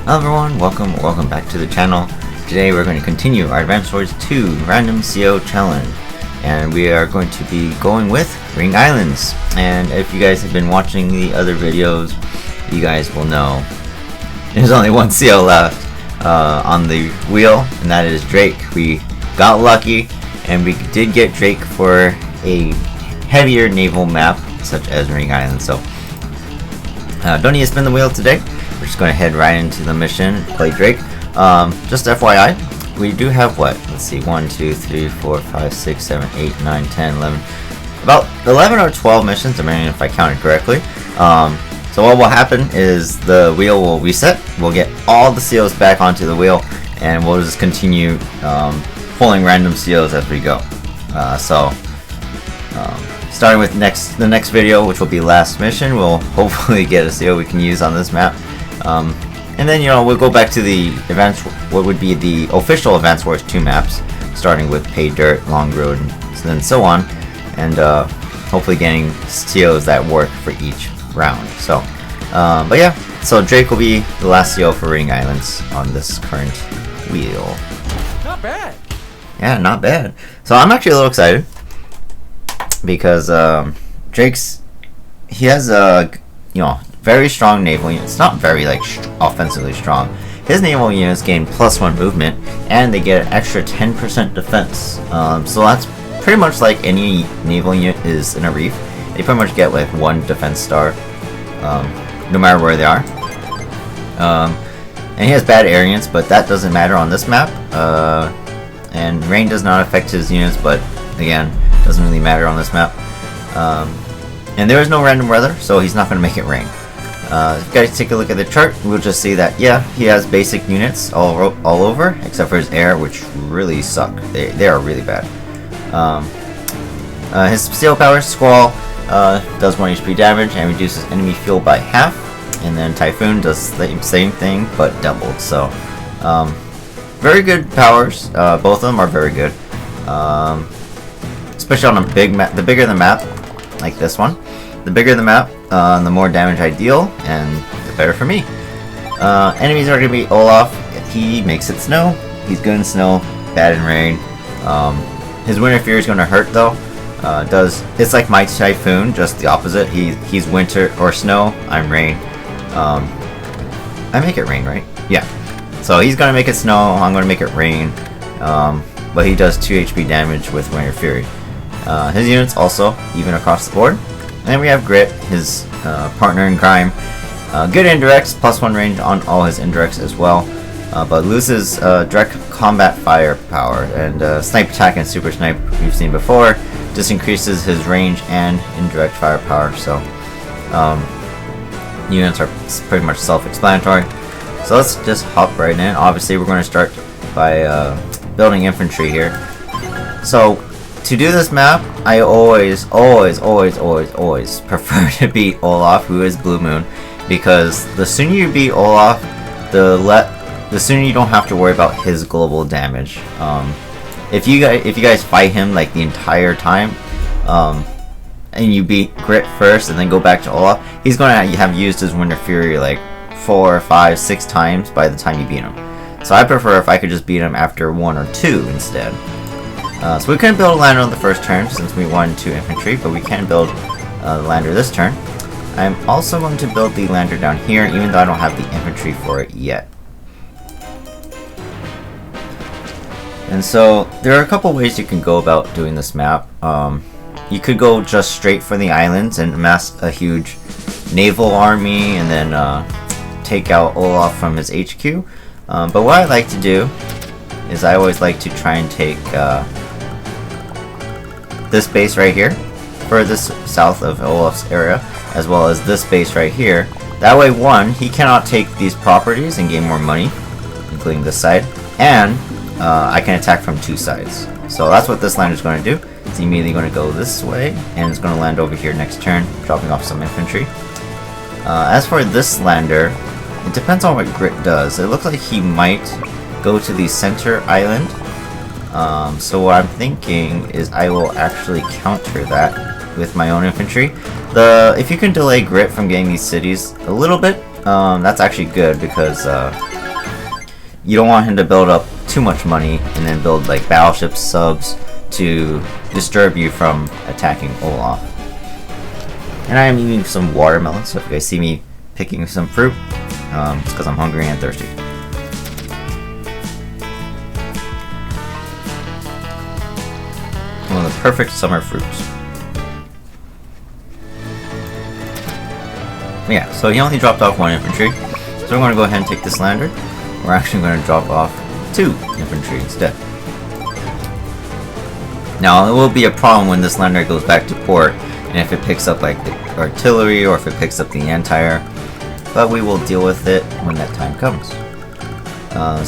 Hello everyone, welcome back to the channel. Today we're going to continue our Advance Wars 2 Random CO Challenge. And we are going to be going with Ring Islands. And if you guys have been watching the other videos, you guys will know there's only one CO left on the wheel, and that is Drake. We got lucky, and we did get Drake for a heavier naval map, such as Ring Islands. So, don't need to spin the wheel today. We're just going to head right into the mission, play Drake. Just FYI, we do have what? Let's see, 1, 2, 3, 4, 5, 6, 7, 8, 9, 10, 11. About 11 or 12 missions, depending if I counted correctly. So what will happen is the wheel will reset. We'll get all the COs back onto the wheel, and we'll just continue pulling random COs as we go. Starting with the next video, which will be last mission, we'll hopefully get a CO we can use on this map. And then, we'll go back to the events, what would be the official Advance Wars 2 maps, starting with Pay Dirt, Long Road, and then so on, and hopefully getting COs that work for each round. So, but yeah, so Drake will be the last CO for Ring Islands on this current wheel. Not bad. Yeah, not bad. So I'm actually a little excited because he has a very strong naval unit. It's not very offensively strong. His naval units gain +1 movement, and they get an extra 10% defense. So that's pretty much like any naval unit is in a reef. They pretty much get like 1 defense star, no matter where they are. And he has bad air units, but that doesn't matter on this map. And rain does not affect his units, but again, doesn't really matter on this map. And there is no random weather, so he's not going to make it rain. If you guys take a look at the chart, we'll just see that, yeah, he has basic units all over, except for his air, which really suck. They are really bad. His steel power, Squall, does 1 HP damage and reduces enemy fuel by half. And then Typhoon does the same thing, but doubled. So, very good powers. Both of them are very good. Especially on a big map. The bigger the map, like this one, the bigger the map, the more damage I deal, and the better for me. Enemies are going to be Olaf. He makes it snow. He's good in snow, bad in rain. His Winter Fury is going to hurt though. It's like my Typhoon, just the opposite. He's winter or snow. I'm rain. I make it rain, right? Yeah. So he's going to make it snow. I'm going to make it rain. But he does 2 HP damage with Winter Fury. His units also even across the board. And then we have Grit, his partner in crime. Good indirects, +1 range on all his indirects as well. But loses direct combat firepower, and snipe attack and super snipe we've seen before. Just increases his range and indirect firepower. So units are pretty much self-explanatory. So let's just hop right in. Obviously we're going to start by building infantry here. So to do this map, I always prefer to beat Olaf, who is Blue Moon, because the sooner you beat Olaf, the sooner you don't have to worry about his global damage. If you guys fight him like the entire time, and you beat Grit first and then go back to Olaf, he's going to have used his Winter Fury like 4, 5, 6 times by the time you beat him. So I prefer if I could just beat him after 1 or 2 instead. So we couldn't build a lander on the first turn since we won 2 infantry, but we can build the lander this turn. I'm also going to build the lander down here, even though I don't have the infantry for it yet. And so there are a couple ways you can go about doing this map. You could go just straight for the islands and amass a huge naval army and then take out Olaf from his HQ. But what I like to do is I always like to try and take this base right here, furthest south of Olaf's area, as well as this base right here. That way, one, he cannot take these properties and gain more money, including this side, and I can attack from 2 sides. So that's what this lander is going to do. It's immediately going to go this way, and it's going to land over here next turn, dropping off some infantry. As for this lander, it depends on what Grit does. It looks like he might go to the center island. So what I'm thinking is I will actually counter that with my own infantry. If you can delay Grit from getting these cities a little bit, that's actually good because you don't want him to build up too much money and then build like battleships, subs to disturb you from attacking Olaf. And I am eating some watermelon, so if you guys see me picking some fruit, it's because I'm hungry and thirsty. One of the perfect summer fruits. Yeah, so he only dropped off 1 infantry, so we're going to go ahead and take this lander. We're actually going to drop off 2 infantry instead. Now, it will be a problem when this lander goes back to port, and if it picks up like the artillery or if it picks up the anti-air, but we will deal with it when that time comes.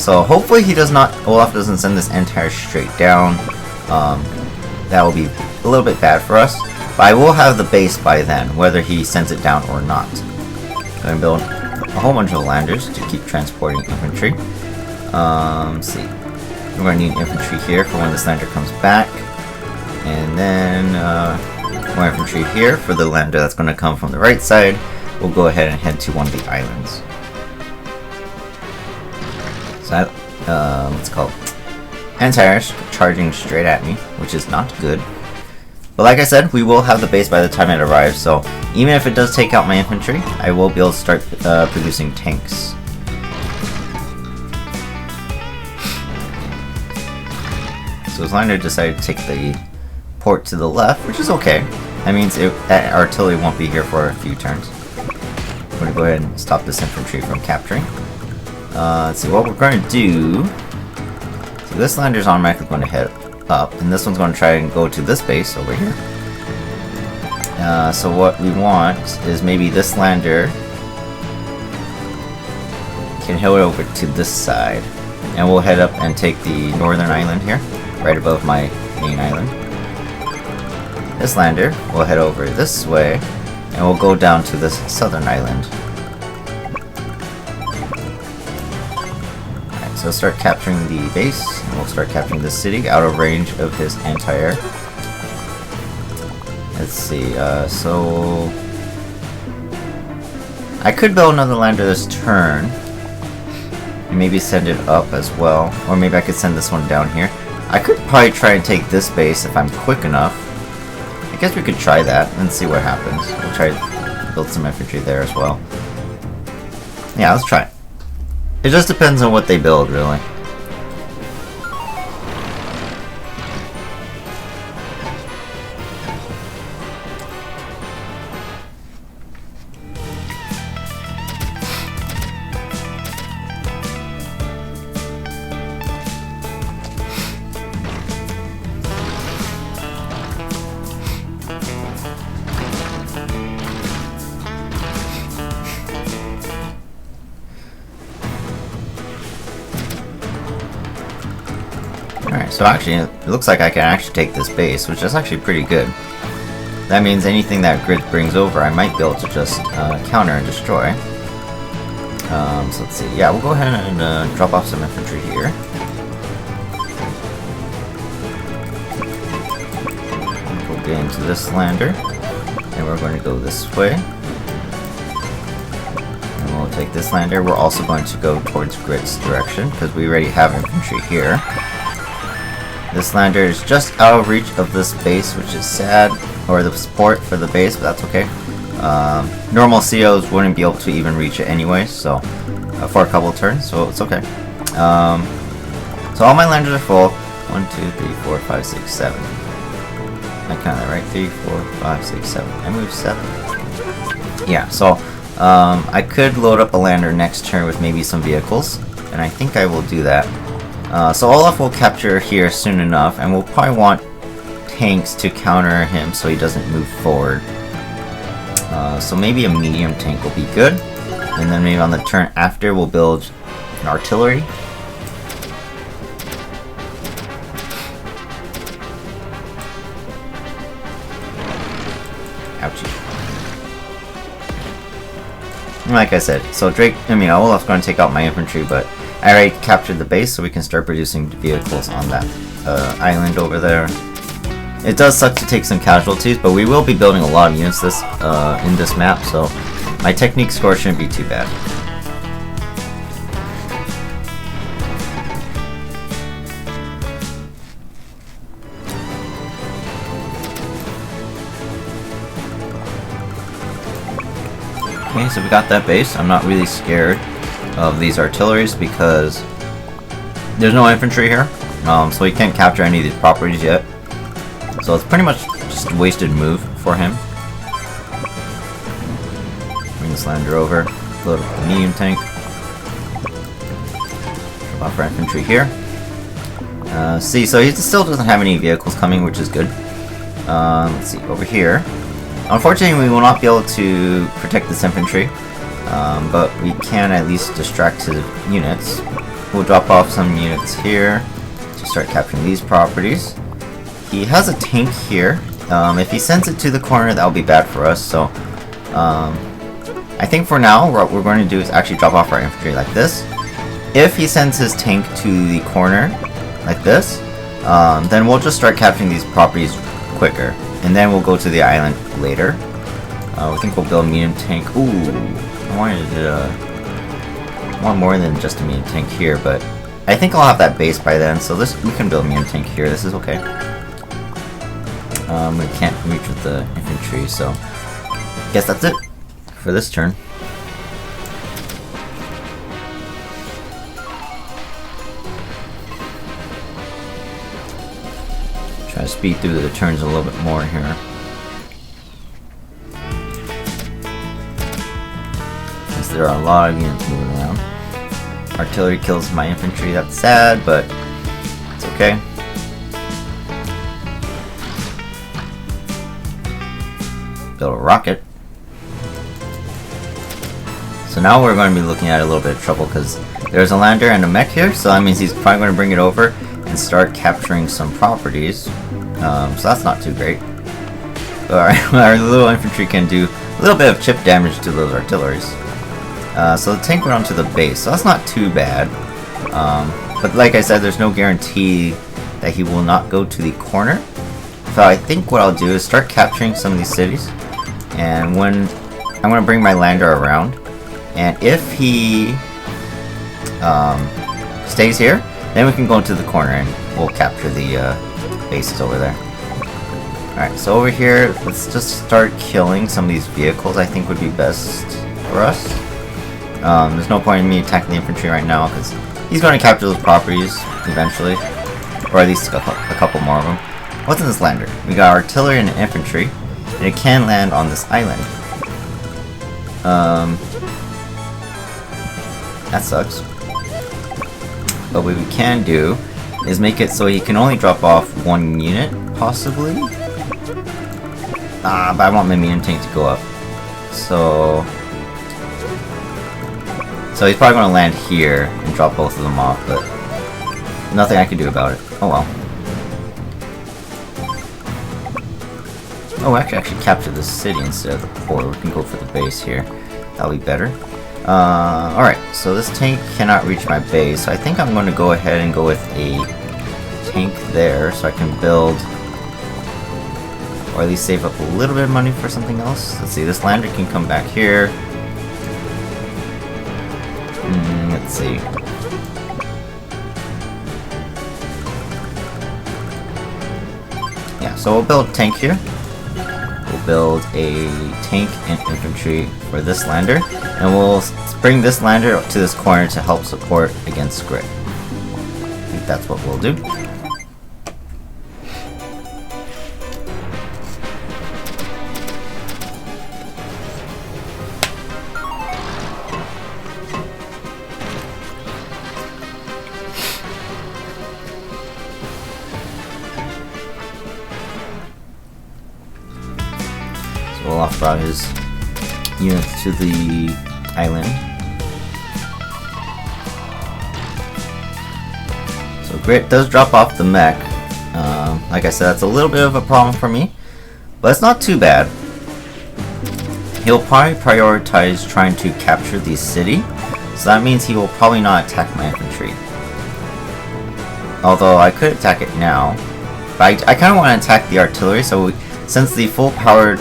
So hopefully Olaf doesn't send this anti-air straight down. That will be a little bit bad for us, but I will have the base by then, whether he sends it down or not. I'm going to build a whole bunch of landers to keep transporting infantry. Let's see. We're going to need infantry here for when this lander comes back. And then more infantry here for the lander that's going to come from the right side. We'll go ahead and head to one of the islands. So what's it called? Anti-air's charging straight at me, which is not good. But like I said, we will have the base by the time it arrives, so even if it does take out my infantry, I will be able to start producing tanks. So his lander decided to take the port to the left, which is okay. That means that artillery won't be here for a few turns. I'm going to go ahead and stop this infantry from capturing. Let's see what we're going to do. So this lander's automatically going to head up, and this one's going to try and go to this base over here. So what we want is maybe this lander can head over to this side, and we'll head up and take the northern island here, right above my main island. This lander will head over this way, and we'll go down to this southern island. Alright, so start capturing the base, and we'll start capturing the city out of range of his anti-air. Let's see, so I could build another lander this turn, and maybe send it up as well, or maybe I could send this one down here. I could probably try and take this base if I'm quick enough. I guess we could try that and see what happens. We'll try to build some infantry there as well. Yeah, let's try it. It just depends on what they build, really. Alright, so actually, it looks like I can actually take this base, which is actually pretty good. That means anything that grid brings over, I might be able to just counter and destroy. So let's see. Yeah, we'll go ahead and drop off some infantry here. We'll get into this lander, and we're going to go this way. And we'll take this lander. We're also going to go towards grid's direction, because we already have infantry here. This lander is just out of reach of this base, which is sad, or the support for the base, but that's okay. Normal COs wouldn't be able to even reach it anyway, so for a couple turns, so it's okay. So all my landers are full. 1, 2, 3, 4, 5, 6, 7. I count that right. 3, 4, 5, 6, 7. I moved 7. Yeah, so I could load up a lander next turn with maybe some vehicles, and I think I will do that. So Olaf will capture here soon enough, and we'll probably want tanks to counter him so he doesn't move forward. So maybe a medium tank will be good, and then maybe on the turn after we'll build an artillery. Ouchie. Like I said, so Olaf's going to take out my infantry, but I already captured the base, so we can start producing vehicles on that island over there. It does suck to take some casualties, but we will be building a lot of units in this map, so my technique score shouldn't be too bad. Okay, so we got that base. I'm not really scared of these artilleries because there's no infantry here, so he can't capture any of these properties yet. So it's pretty much just a wasted move for him. Bring this lander over, load up the medium tank. Drop off our infantry here. See, so he still doesn't have any vehicles coming, which is good. Let's see, over here. Unfortunately, we will not be able to protect this infantry, but we can at least distract his units. We'll drop off some units here to start capturing these properties. He has a tank here. If he sends it to the corner, that will be bad for us. So, I think for now, what we're going to do is actually drop off our infantry like this. If he sends his tank to the corner, like this, then we'll just start capturing these properties quicker. And then we'll go to the island later. I think we'll build a medium tank. Ooh, I want more than just a medium tank here, but I think I'll have that base by then, so we can build a medium tank here. This is okay. We can't reach with the infantry, so guess that's it for this turn. Try to speed through the turns a little bit more here. Since there are a lot of units moving around. Artillery kills my infantry, that's sad, but it's okay. Build a rocket. So now we're going to be looking at a little bit of trouble because there's a lander and a mech here, so that means he's probably going to bring it over and start capturing some properties. So that's not too great. Our little infantry can do a little bit of chip damage to those artilleries. So the tank went onto the base, so that's not too bad. But like I said, there's no guarantee that he will not go to the corner. So I think what I'll do is start capturing some of these cities. And when I'm going to bring my lander around, and if he stays here, then we can go into the corner and we'll capture the bases over there. Alright, so over here, let's just start killing some of these vehicles. I think would be best for us. There's no point in me attacking the infantry right now because he's going to capture those properties eventually, or at least a couple more of them. What's in this lander? We got artillery and infantry, and it can land on this island. That sucks. But what we can do is make it so he can only drop off one unit, possibly. But I want my medium tank to go up. So he's probably going to land here and drop both of them off, but nothing I can do about it. Oh well. Oh, I actually capture the city instead of the port. We can go for the base here. That'll be better. Alright, so this tank cannot reach my base, so I think I'm going to go ahead and go with a tank there so I can build, or at least save up a little bit of money for something else. Let's see, this lander can come back here. Let's see. Yeah, so we'll build a tank here. We'll build a tank and infantry for this lander, and we'll bring this lander to this corner to help support against grit. I think that's what we'll do. We'll off-route his units to the island. So Grit does drop off the mech. Like I said, that's a little bit of a problem for me, but it's not too bad. He'll probably prioritize trying to capture the city, so that means he will probably not attack my infantry. Although I could attack it now, but I kind of want to attack the artillery, so since the full-powered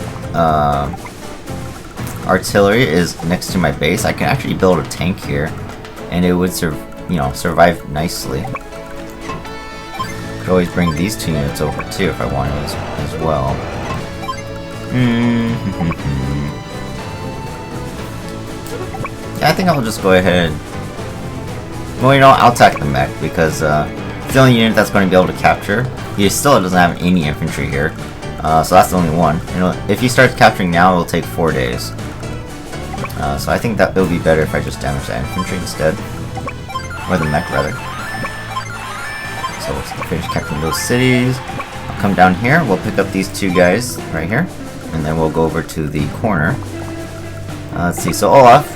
artillery is next to my base, I can actually build a tank here, and it would survive nicely. Could always bring these two units over too if I wanted as well. Yeah, I think I'll just go ahead and... Well, you know, I'll attack the mech because it's the only unit that's going to be able to capture. He still doesn't have any infantry here, so that's the only one. You know, if he starts capturing now, it'll take 4 days. So I think that it'll be better if I just damage that infantry instead. Or the mech, rather. So we'll finish capturing those cities. I'll come down here, we'll pick up these 2 guys right here. And then we'll go over to the corner. Let's see, so Olaf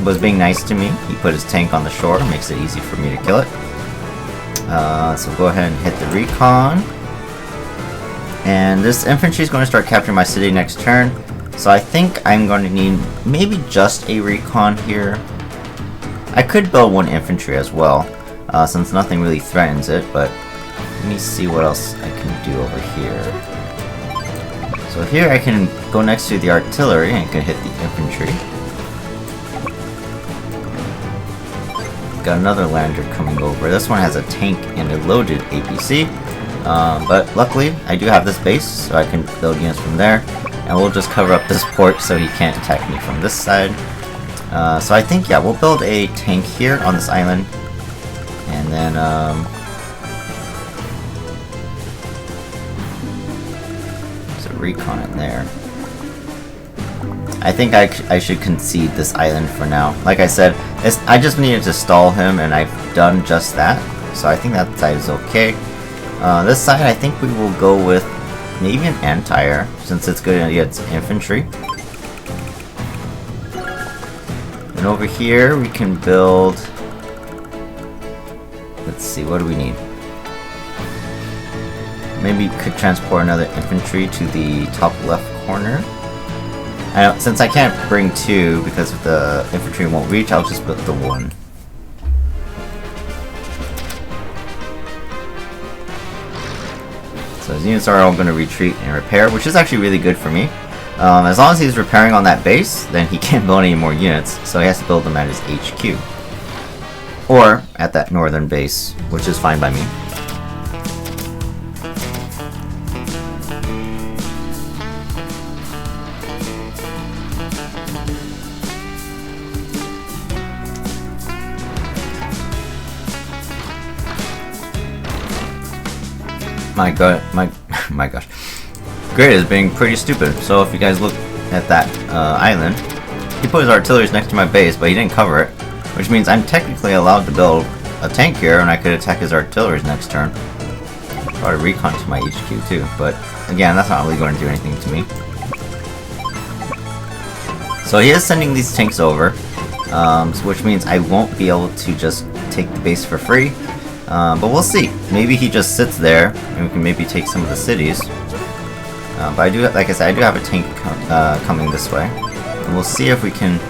was being nice to me. He put his tank on the shore, makes it easy for me to kill it. So go ahead and hit the recon. And this infantry is going to start capturing my city next turn. So I think I'm going to need maybe just a recon here. I could build 1 infantry as well, since nothing really threatens it, but let me see what else I can do over here. So here I can go next to the artillery and can hit the infantry. Got another lander coming over. This one has a tank and a loaded APC. But luckily I do have this base, so I can build units from there. And we'll just cover up this port so he can't attack me from this side. So I think, yeah, we'll build a tank here on this island. And then, there's a recon in there. I think I should concede this island for now. Like I said, I just needed to stall him, and I've done just that. So I think that side is okay. This side, I think we will go with maybe an anti-air, since it's good against infantry. And over here, we can build... Let's see, what do we need? Maybe we could transport another infantry to the top left corner. Since I can't bring 2 because the infantry won't reach, I'll just build the 1. So his units are all going to retreat and repair, which is actually really good for me. As long as he's repairing on that base, then he can't build any more units, so he has to build them at his HQ. Or at that northern base, which is fine by me. My gosh. Grid is being pretty stupid. So if you guys look at that island, he put his artillery next to my base, but he didn't cover it, which means I'm technically allowed to build a tank here, and I could attack his artillery next turn. Or recon to my HQ too, but again, that's not really going to do anything to me. So he is sending these tanks over, which means I won't be able to just take the base for free. But we'll see. Maybe he just sits there, and we can maybe take some of the cities. But I do, like I said, I do have a tank coming this way, and we'll see if we can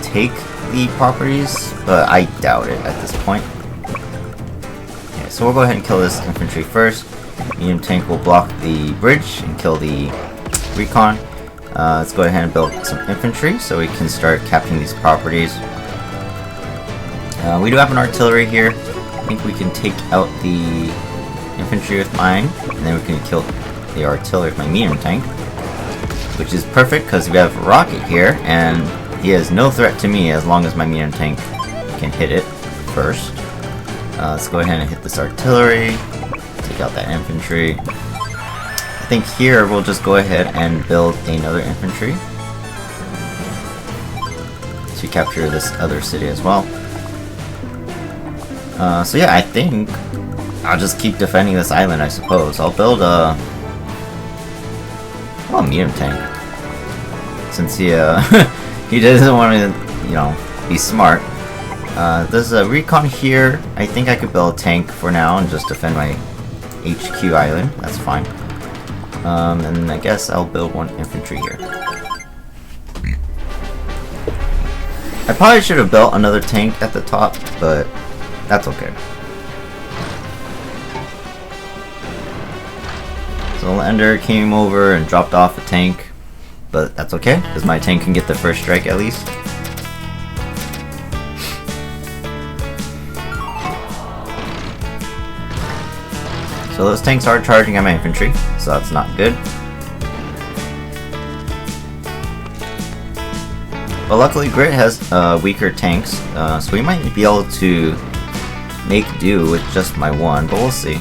take the properties. But I doubt it at this point. Okay, so we'll go ahead and kill this infantry first. Medium tank will block the bridge and kill the recon. Let's go ahead and build some infantry so we can start capturing these properties. We do have an artillery here. I think we can take out the infantry with mine, and then we can kill the artillery with my medium tank, which is perfect because we have a rocket here, and he has no threat to me as long as my medium tank can hit it first. Let's go ahead and hit this artillery, take out that infantry. I think here we'll just go ahead and build another infantry to capture this other city as well. So yeah, I think I'll just keep defending this island, I suppose. I'll build a medium tank, since he he doesn't want to, you know, be smart. There's a recon here. I think I could build a tank for now and just defend my HQ island. That's fine. And I guess I'll build 1 infantry here. I probably should have built another tank at the top, but that's okay. So Lander came over and dropped off a tank, but that's okay, because my tank can get the first strike at least. So those tanks are charging at my infantry, so that's not good. But luckily Grit has weaker tanks, so we might be able to make do with just my one, but we'll see.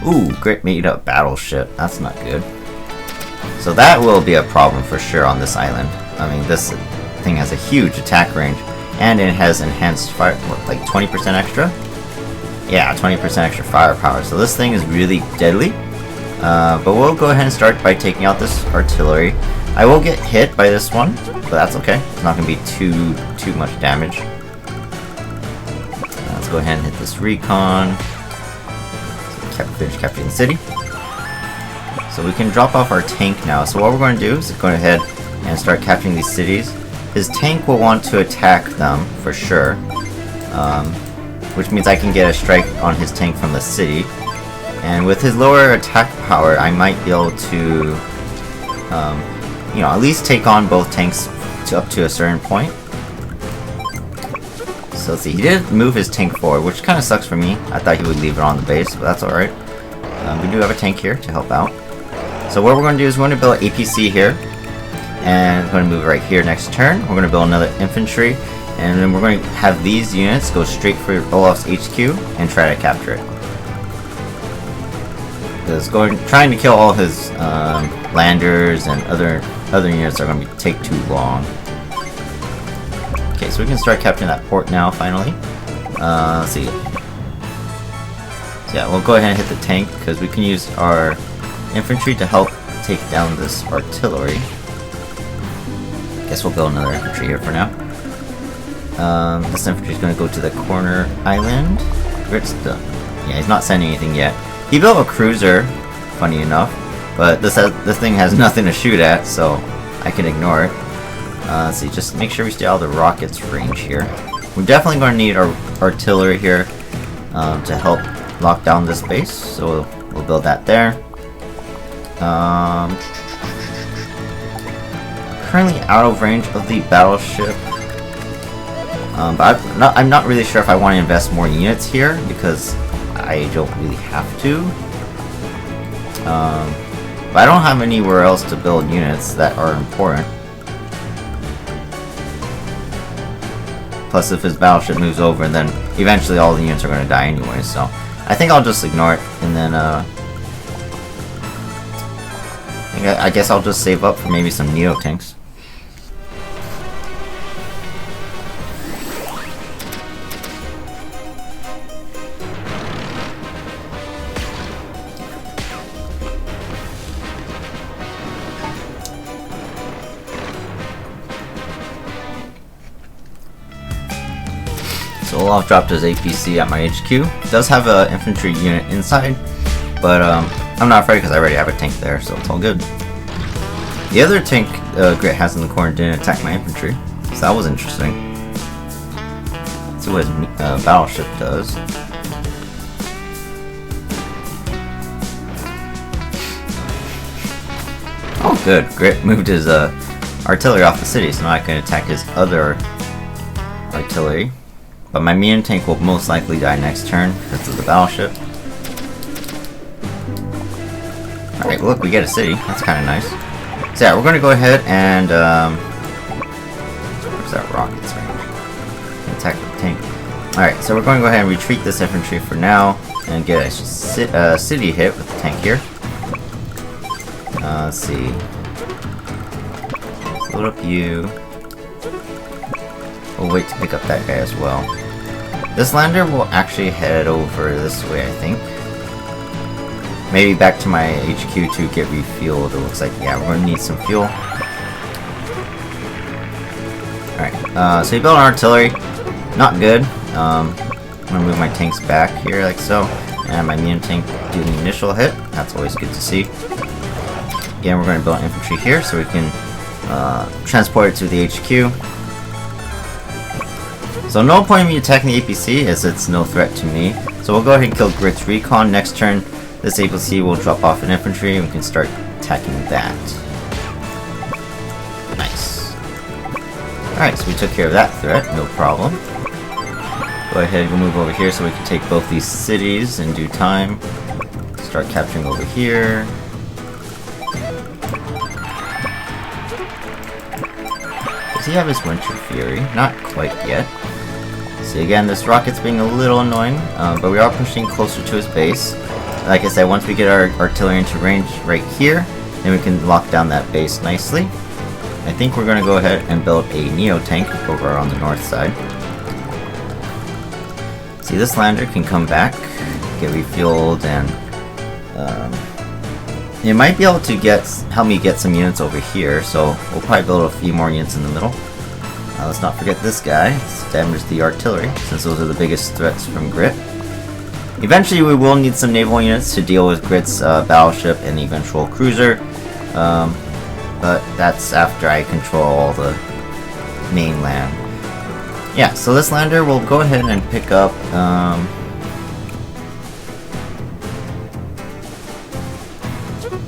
Ooh, Grit made a battleship. That's not good. So that will be a problem for sure on this island. I mean, this thing has a huge attack range, and it has enhanced fire, what, like 20% extra? Yeah, 20% extra firepower. So this thing is really deadly. But we'll go ahead and start by taking out this artillery. I will get hit by this one, but that's okay. It's not going to be too much damage. Let's go ahead and hit this recon. Finish capturing the city. So we can drop off our tank now. So what we're going to do is go ahead and start capturing these cities. His tank will want to attack them for sure, which means I can get a strike on his tank from the city. And with his lower attack power, I might be able to, you know, at least take on both tanks up to a certain point. So let's see, he did move his tank forward, which kind of sucks for me. I thought he would leave it on the base, but that's alright. We do have a tank here to help out. So what we're going to do is we're going to build an APC here, and we're going to move it right here next turn. We're going to build another infantry, and then we're going to have these units go straight for Olaf's HQ and try to capture it. Because trying to kill all his landers and other units are going to take too long. Okay, so we can start capturing that port now, finally. Let's see. So yeah, we'll go ahead and hit the tank, because we can use our infantry to help take down this artillery. Guess we'll build another infantry here for now. This infantry is going to go to the corner island. Grit's done. Yeah, he's not sending anything yet. He built a cruiser, funny enough, but this thing has nothing to shoot at, so I can ignore it. Let's see, just make sure we stay out of the rocket's range here. We're definitely going to need our artillery here to help lock down this base, so we'll build that there. Currently out of range of the battleship, but I'm not really sure if I want to invest more units here, because I don't really have to. But I don't have anywhere else to build units that are important. Plus, if his battleship moves over, then eventually all the units are going to die anyway, so I think I'll just ignore it, and then I guess I'll just save up for maybe some Neo tanks. So Olaf dropped his APC at my HQ. It does have an infantry unit inside, but I'm not afraid because I already have a tank there, so it's all good. The other tank Grit has in the corner didn't attack my infantry, so that was interesting. Let's see what his battleship does. Oh good, Grit moved his artillery off the city, so now I can attack his other artillery. But my medium tank will most likely die next turn because of the battleship. Alright, look, we get a city. That's kind of nice. So yeah, we're going to go ahead and where's that rocket's range? Attack the tank. Alright, so we're going to go ahead and retreat this infantry for now and get a city hit with the tank here. Let's see. Let's load up you. We'll wait to pick up that guy as well. This lander will actually head over this way, I think. Maybe back to my HQ to get refueled. It looks like, yeah, we're gonna need some fuel. Alright, so you build an artillery. Not good. I'm gonna move my tanks back here like so. And my medium tank do the initial hit. That's always good to see. Again, we're gonna build an infantry here so we can transport it to the HQ. So no point in me attacking the APC as it's no threat to me. So we'll go ahead and kill Grit's recon next turn. This APC will drop off an infantry and we can start attacking that. Nice. Alright, so we took care of that threat, no problem. Go ahead and we'll move over here so we can take both these cities in due time. Start capturing over here. Does he have his Winter Fury? Not quite yet. See, again, this rocket's being a little annoying, but we are pushing closer to his base. Like I said, once we get our artillery into range right here, then we can lock down that base nicely. I think we're going to go ahead and build a Neo tank over on the north side. See, this lander can come back, get refueled, and it might be able to help me get some units over here, so we'll probably build a few more units in the middle. Let's not forget this guy. Let's damage the artillery, since those are the biggest threats from Grit. Eventually we will need some naval units to deal with Grit's battleship and eventual cruiser, but that's after I control all the mainland. Yeah, so this lander will go ahead and pick up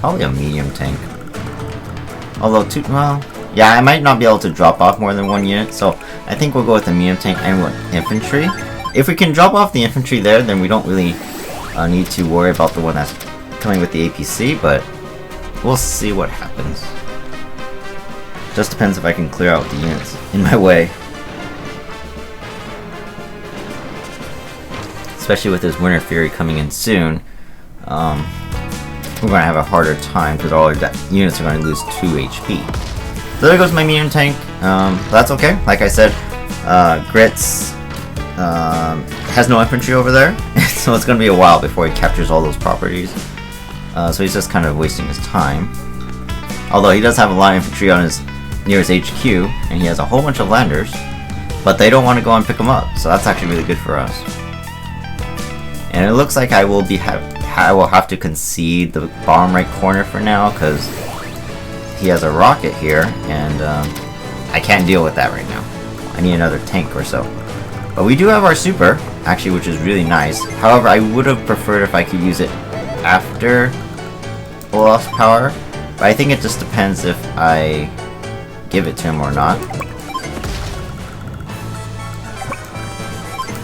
probably a medium tank. Although, yeah, I might not be able to drop off more than one unit, so I think we'll go with the medium tank and with infantry. If we can drop off the infantry there, then we don't really need to worry about the one that's coming with the APC, but we'll see what happens. Just depends if I can clear out the units in my way. Especially with this Winter Fury coming in soon, we're going to have a harder time because all our units are going to lose 2 HP. So there goes my medium tank. That's okay. Like I said, Grits has no infantry over there, so it's going to be a while before he captures all those properties. So he's just kind of wasting his time. Although he does have a lot of infantry on his nearest HQ, and he has a whole bunch of landers, but they don't want to go and pick them up, so that's actually really good for us. And it looks like I will have to concede the bottom right corner for now, because he has a rocket here, and I can't deal with that right now. I need another tank or so. But we do have our super, actually, which is really nice. However, I would have preferred if I could use it after Olaf's power, but I think it just depends if I give it to him or not.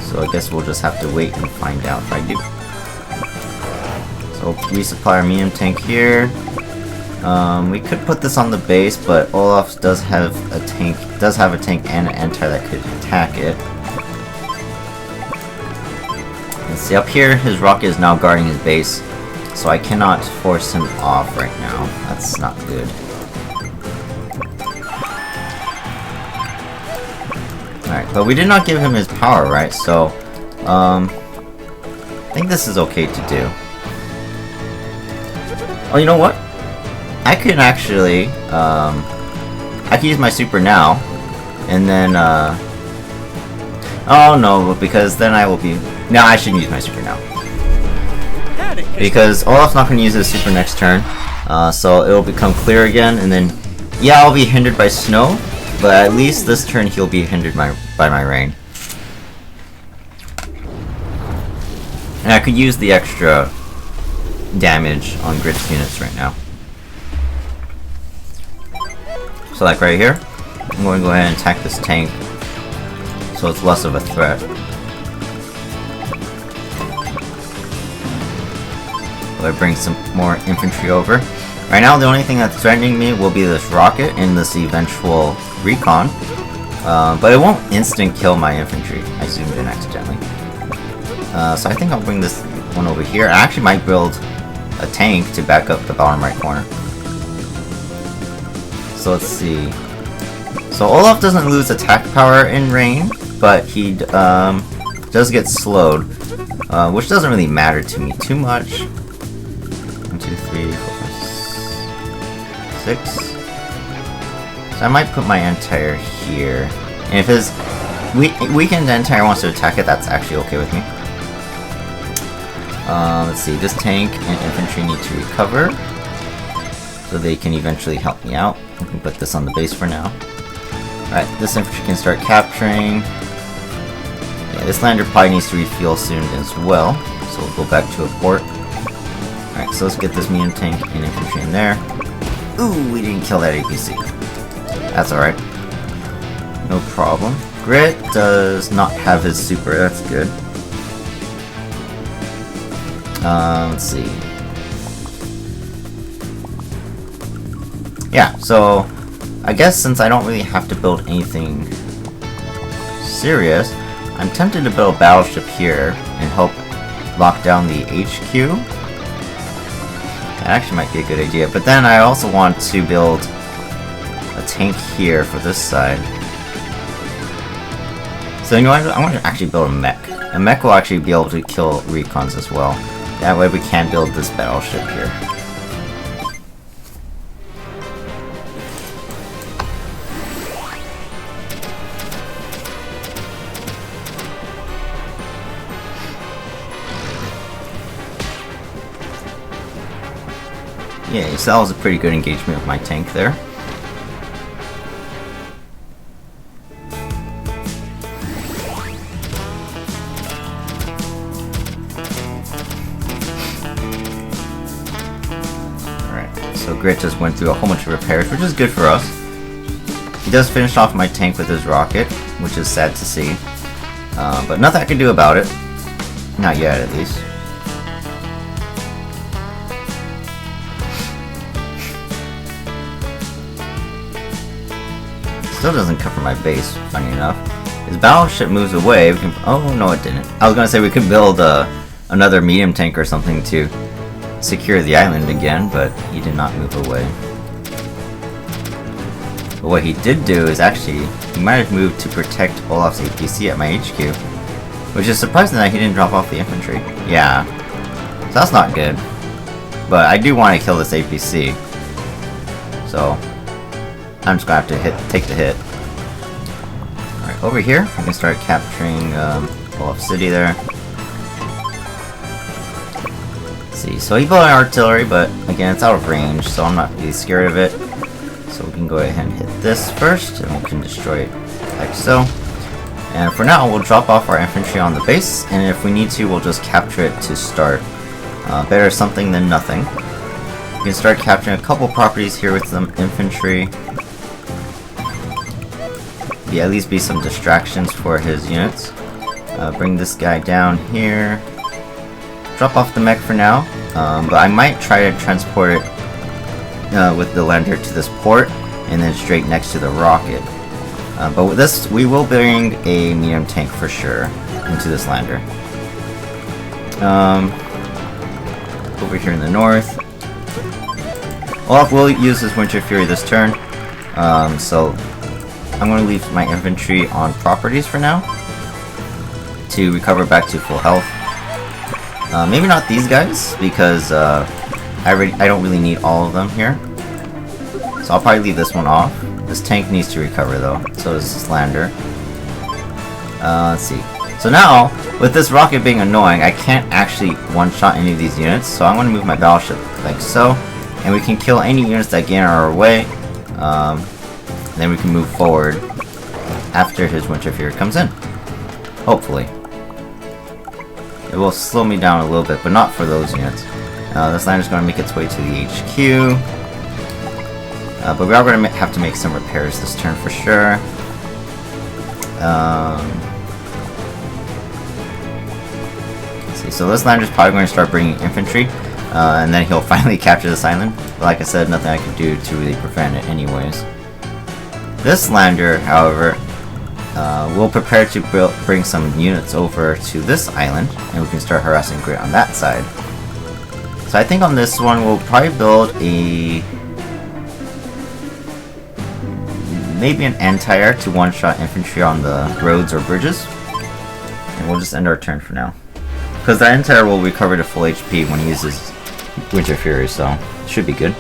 So I guess we'll just have to wait and find out if I do. So resupply our medium tank here. We could put this on the base, but Olaf does have a tank and an anti that could attack it. Let's see, up here his rocket is now guarding his base, so I cannot force him off right now. That's not good. Alright, but we did not give him his power, right? So, I think this is okay to do. Oh, you know what? I could actually, I could use my super now, and then, oh no, because then I will be, no, I shouldn't use my super now. Because Olaf's not going to use his super next turn, so it'll become clear again, and then, yeah, I'll be hindered by snow, but at least this turn he'll be hindered by my rain. And I could use the extra damage on Grit's units right now. So like right here, I'm going to go ahead and attack this tank, so it's less of a threat. So I bring some more infantry over. Right now the only thing that's threatening me will be this rocket and this eventual recon, but it won't instant kill my infantry. I zoomed in accidentally. So I think I'll bring this one over here. I actually might build a tank to back up the bottom right corner. So let's see. So Olaf doesn't lose attack power in rain, but he does get slowed, which doesn't really matter to me too much. 1, 2, 3, 4, 5, 6. So I might put my anti-air here. And if his weakened anti-air wants to attack it, that's actually okay with me. Let's see, this tank and infantry need to recover, so they can eventually help me out. I can put this on the base for now. Alright, this infantry can start capturing. Yeah, this lander probably needs to refuel soon as well, so we'll go back to a port. Alright, so let's get this medium tank and infantry in there. Ooh, we didn't kill that APC. That's alright. No problem. Grit does not have his super, that's good. Let's see. Yeah, so I guess since I don't really have to build anything serious, I'm tempted to build a battleship here and help lock down the HQ. That actually might be a good idea, but then I also want to build a tank here for this side. So you know what, I want to actually build a mech. A mech will actually be able to kill recons as well. That way we can build this battleship here. Yeah, so that was a pretty good engagement with my tank there. Alright, so Grit just went through a whole bunch of repairs, which is good for us. He does finish off my tank with his rocket, which is sad to see. But nothing I can do about it. Not yet, at least. Still doesn't cover my base, funny enough. His battleship moves away, we can... Oh, no it didn't. I was gonna say we could build another medium tank or something to secure the island again, but he did not move away. But what he did do is actually, he might have moved to protect Olaf's APC at my HQ. Which is surprising that he didn't drop off the infantry. Yeah. So that's not good. But I do want to kill this APC. So... I'm just gonna have to take the hit. Alright, over here, we can start capturing Olaf City there. Let's see, so he built an artillery, but again, it's out of range, so I'm not really scared of it. So we can go ahead and hit this first, and we can destroy it like so. And for now, we'll drop off our infantry on the base, and if we need to, we'll just capture it to start. Better something than nothing. We can start capturing a couple properties here with some infantry. At least be some distractions for his units. Bring this guy down here. Drop off the mech for now, but I might try to transport it with the lander to this port and then straight next to the rocket. But with this, we will bring a medium tank for sure into this lander. Over here in the north, Olaf will use his Winter Fury this turn, so I'm going to leave my infantry on properties for now to recover back to full health. Maybe not these guys because I don't really need all of them here. So I'll probably leave this one off. This tank needs to recover though, so does this lander. Let's see. So now, with this rocket being annoying, I can't actually one-shot any of these units, so I'm going to move my battleship like so, and we can kill any units that get in our way. Then we can move forward after his Winter Fury comes in. Hopefully. It will slow me down a little bit, but not for those units. This lander's going to make its way to the HQ. But we are going to have to make some repairs this turn for sure. Let's see, so this lander's probably going to start bringing infantry. And then he'll finally capture this island. But like I said, nothing I can do to really prevent it anyways. This lander, however, will prepare to bring some units over to this island, and we can start harassing Grit on that side. So I think on this one, we'll probably build maybe an anti-air to one-shot infantry on the roads or bridges. And we'll just end our turn for now. Because the anti-air will recover to full HP when he uses Winter Fury, so it should be good.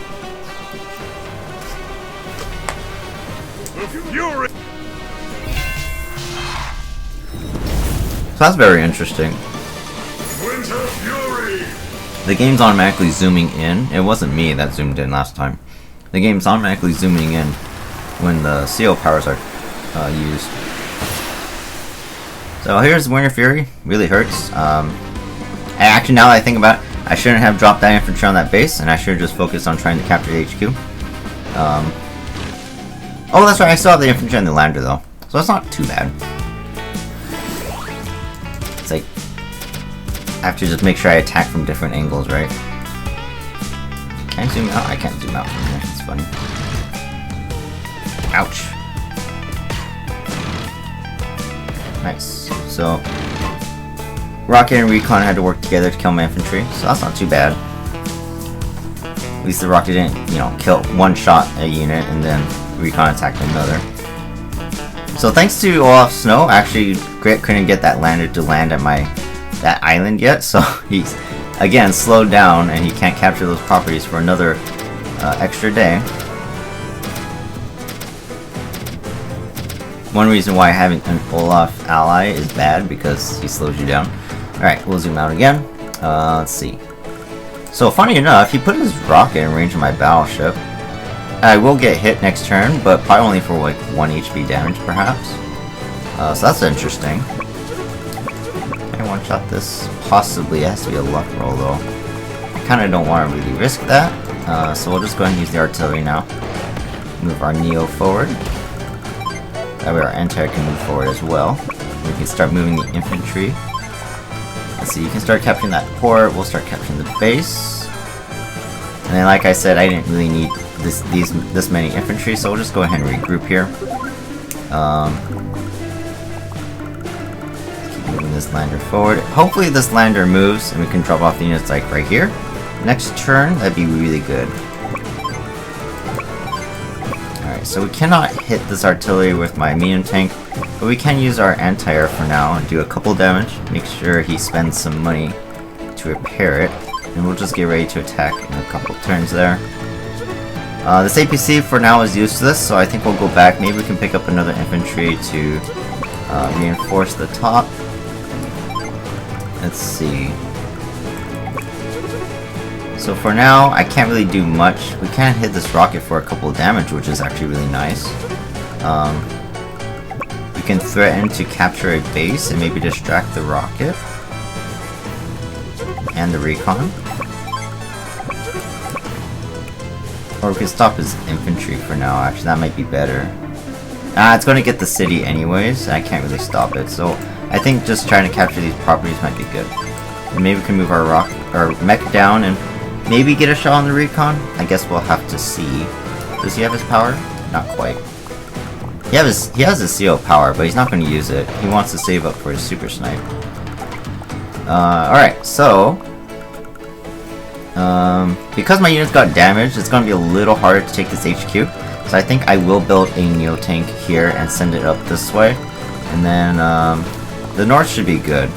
So that's very interesting. Winter Fury. The game's automatically zooming in. It wasn't me that zoomed in last time. The game's automatically zooming in when the CO powers are used. So here's Winter Fury. Really hurts. Actually, now that I think about it, I shouldn't have dropped that infantry on that base, and I should have just focused on trying to capture the HQ. Oh, that's right. I still have the infantry and the lander though, so that's not too bad. Like, I have to just make sure I attack from different angles, right? Can I zoom out? I can't zoom out from here. It's funny. Ouch. Nice. So, Rocket and Recon had to work together to kill my infantry, so that's not too bad. At least the Rocket didn't, you know, kill one shot a unit and then Recon attacked another. So thanks to Olaf Snow, actually Grit couldn't get that lander to land at that island yet, so he's again slowed down and he can't capture those properties for another extra day. One reason why having an Olaf ally is bad, because he slows you down. Alright, we'll zoom out again. Let's see. So funny enough, he put his rocket in range of my battleship. I will get hit next turn, but probably only for like 1 HP damage perhaps. So that's interesting. I one-shot this. Possibly, it has to be a luck roll though. I kinda don't want to really risk that. So we'll just go ahead and use the artillery now. Move our Neo forward. That way our anti can move forward as well. We can start moving the infantry. Let's see, you can start capturing that port. We'll start capturing the base. And then, like I said, I didn't really need this many infantry, so we'll just go ahead and regroup here. Keep moving this lander forward. Hopefully this lander moves and we can drop off the units like right here. Next turn, that'd be really good. Alright, so we cannot hit this artillery with my medium tank, but we can use our anti-air for now and do a couple damage. Make sure he spends some money to repair it, and we'll just get ready to attack in a couple turns there. This APC for now is useless, so I think we'll go back. Maybe we can pick up another infantry to reinforce the top. Let's see. So for now, I can't really do much. We can hit this rocket for a couple of damage, which is actually really nice. We can threaten to capture a base and maybe distract the rocket and the recon. Or we can stop his infantry for now, actually. That might be better. It's going to get the city anyways. I can't really stop it. So I think just trying to capture these properties might be good. And maybe we can move our mech down and maybe get a shot on the recon. I guess we'll have to see. Does he have his power? Not quite. He has his CO power, but he's not going to use it. He wants to save up for his super snipe. Alright, so because my units got damaged, it's going to be a little harder to take this HQ. So I think I will build a Neo tank here and send it up this way. And then the north should be good.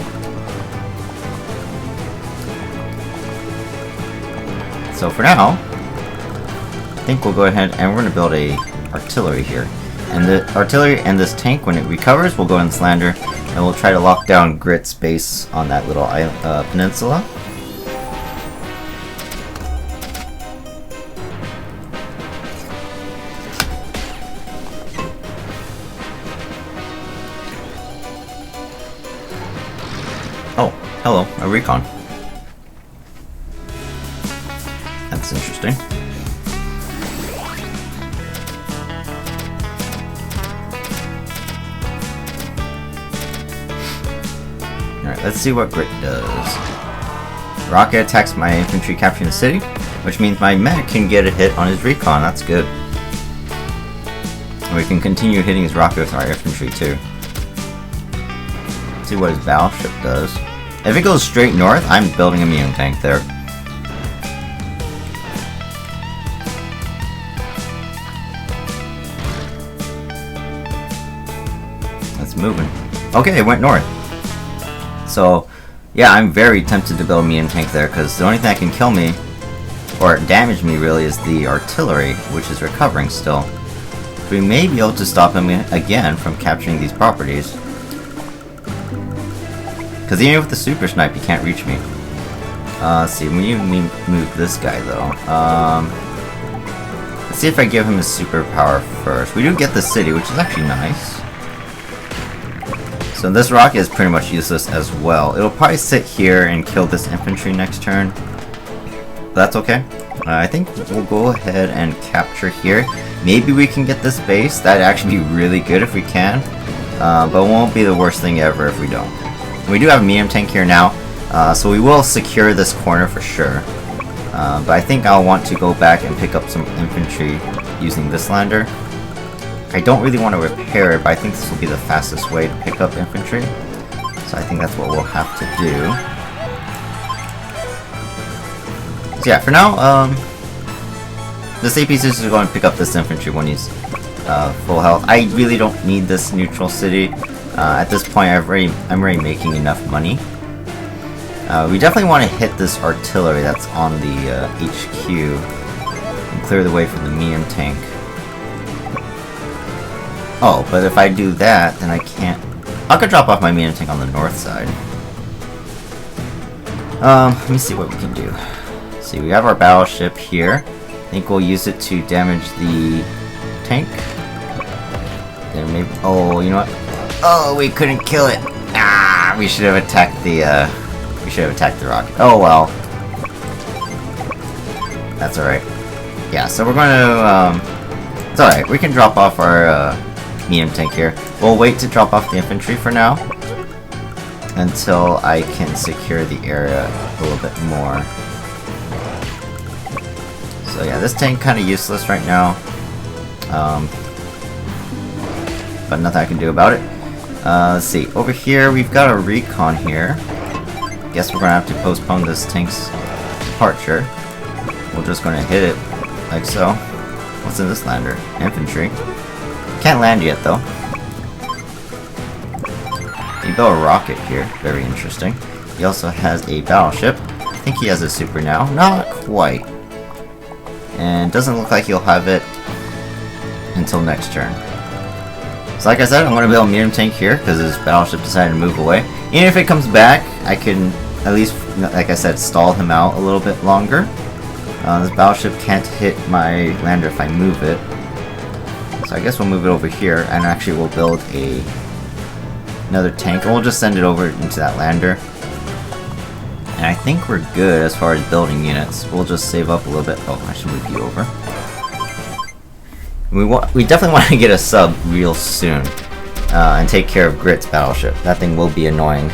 So for now, I think we'll go ahead and we're going to build a artillery here. And the artillery and this tank, when it recovers, will go in Slander, and we'll try to lock down Grit's base on that little peninsula. Oh, hello, a recon. That's interesting. Alright, let's see what Grit does. Rocket attacks my infantry capturing the city, which means my mech can get a hit on his recon. That's good. And we can continue hitting his rocket with our infantry too. Let's see what his battleship does. If it goes straight north, I'm building a medium tank there. It's moving. Okay, it went north. So, yeah, I'm very tempted to build a medium tank there, because the only thing that can kill me, or damage me really, is the artillery, which is recovering still. We may be able to stop him again from capturing these properties. Because even with the super snipe, he can't reach me. Let's see, when you move this guy though. Let's see if I give him his superpower first. We do get the city, which is actually nice. So this rocket is pretty much useless as well. It'll probably sit here and kill this infantry next turn. But that's okay. I think we'll go ahead and capture here. Maybe we can get this base. That'd actually be really good if we can. But it won't be the worst thing ever if we don't. We do have a medium tank here now. So we will secure this corner for sure. But I think I'll want to go back and pick up some infantry using this lander. I don't really want to repair it, but I think this will be the fastest way to pick up infantry. So I think that's what we'll have to do. So yeah, for now, this AP6 is going to pick up this infantry when he's full health. I really don't need this neutral city. At this point, I'm already making enough money. We definitely want to hit this artillery that's on the HQ and clear the way for the medium tank. Oh, but if I do that, then I can't... I could drop off my medium tank on the north side. Let me see what we can do. Let's see, we have our battleship here. I think we'll use it to damage the tank. Then maybe... Oh, you know what? Oh, we couldn't kill it! Ah, we should have attacked the, we should have attacked the rocket. Oh, well. That's alright. Yeah, so we're gonna, it's alright. We can drop off our, medium tank here. We'll wait to drop off the infantry for now until I can secure the area a little bit more. So yeah, this tank kind of useless right now, but nothing I can do about it. Let's see, over here we've got a recon here. Guess we're gonna have to postpone this tank's departure. We're just gonna hit it like so. What's in this lander? Infantry. Can't land yet though. You built a rocket here, very interesting. He also has a battleship. I think he has a super now, not quite. And doesn't look like he'll have it until next turn. So like I said, I'm going to build a medium tank here because his battleship decided to move away. Even if it comes back, I can at least, like I said, stall him out a little bit longer. This battleship can't hit my lander if I move it. So I guess we'll move it over here, and actually we'll build another tank, and we'll just send it over into that lander. And I think we're good as far as building units. We'll just save up a little bit. Oh, I should move you over. We definitely want to get a sub real soon, and take care of Grit's battleship. That thing will be annoying.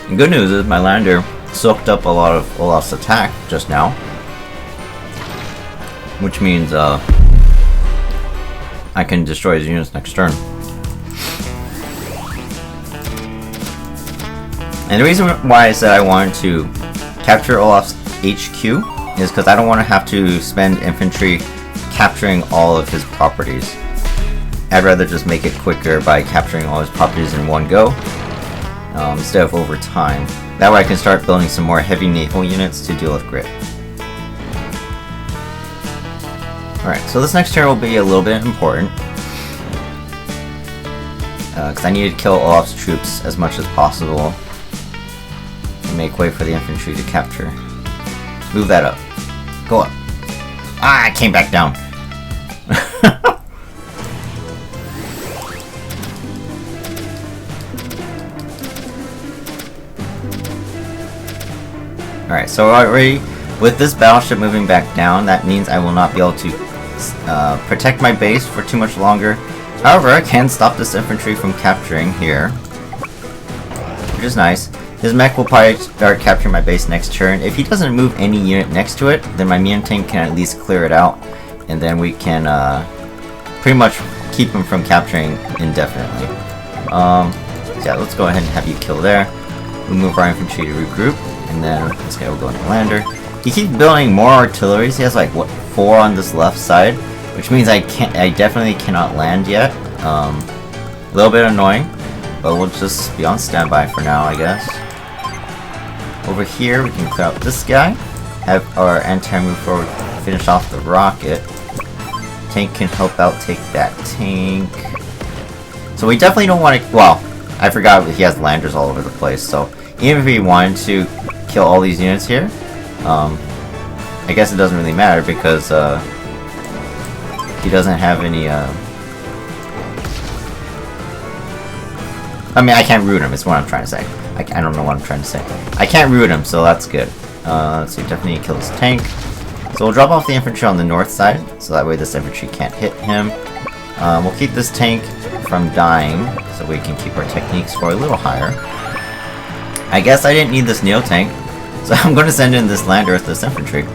The good news is my lander soaked up a lot of Olaf's attack just now, which means I can destroy his units next turn. And the reason why I said I wanted to capture Olaf's HQ is because I don't want to have to spend infantry capturing all of his properties. I'd rather just make it quicker by capturing all his properties in one go, instead of over time. That way I can start building some more heavy naval units to deal with Grit. Alright, so this next turn will be a little bit important, because I need to kill Olaf's troops as much as possible and make way for the infantry to capture. Move that up. Go up. Ah, I came back down. Alright, so already with this battleship moving back down, that means I will not be able to protect my base for too much longer. However, I can stop this infantry from capturing here, which is nice. His mech will probably start capturing my base next turn. If he doesn't move any unit next to it, then my medium tank can at least clear it out, and then we can pretty much keep him from capturing indefinitely. So yeah, let's go ahead and have you kill there. We'll move our infantry to regroup, and then this guy will go into the lander. He keeps building more artilleries. He has like, what, 4 on this left side, which means I definitely cannot land yet. A little bit annoying, but we'll just be on standby for now, I guess. Over here, we can clear out this guy, have our anti move forward, finish off the rocket. Tank can help out take that tank. So we definitely don't want to, well, I forgot he has landers all over the place, so even if he wanted to kill all these units here, I guess it doesn't really matter because he doesn't have any, I mean, I can't root him, is what I'm trying to say. I don't know what I'm trying to say. I can't root him, so that's good. So we definitely need to kill this tank. So we'll drop off the infantry on the north side, so that way this infantry can't hit him. We'll keep this tank from dying, so we can keep our techniques for a little higher. I guess I didn't need this Neo tank. So I'm going to send in this lander with this infantry.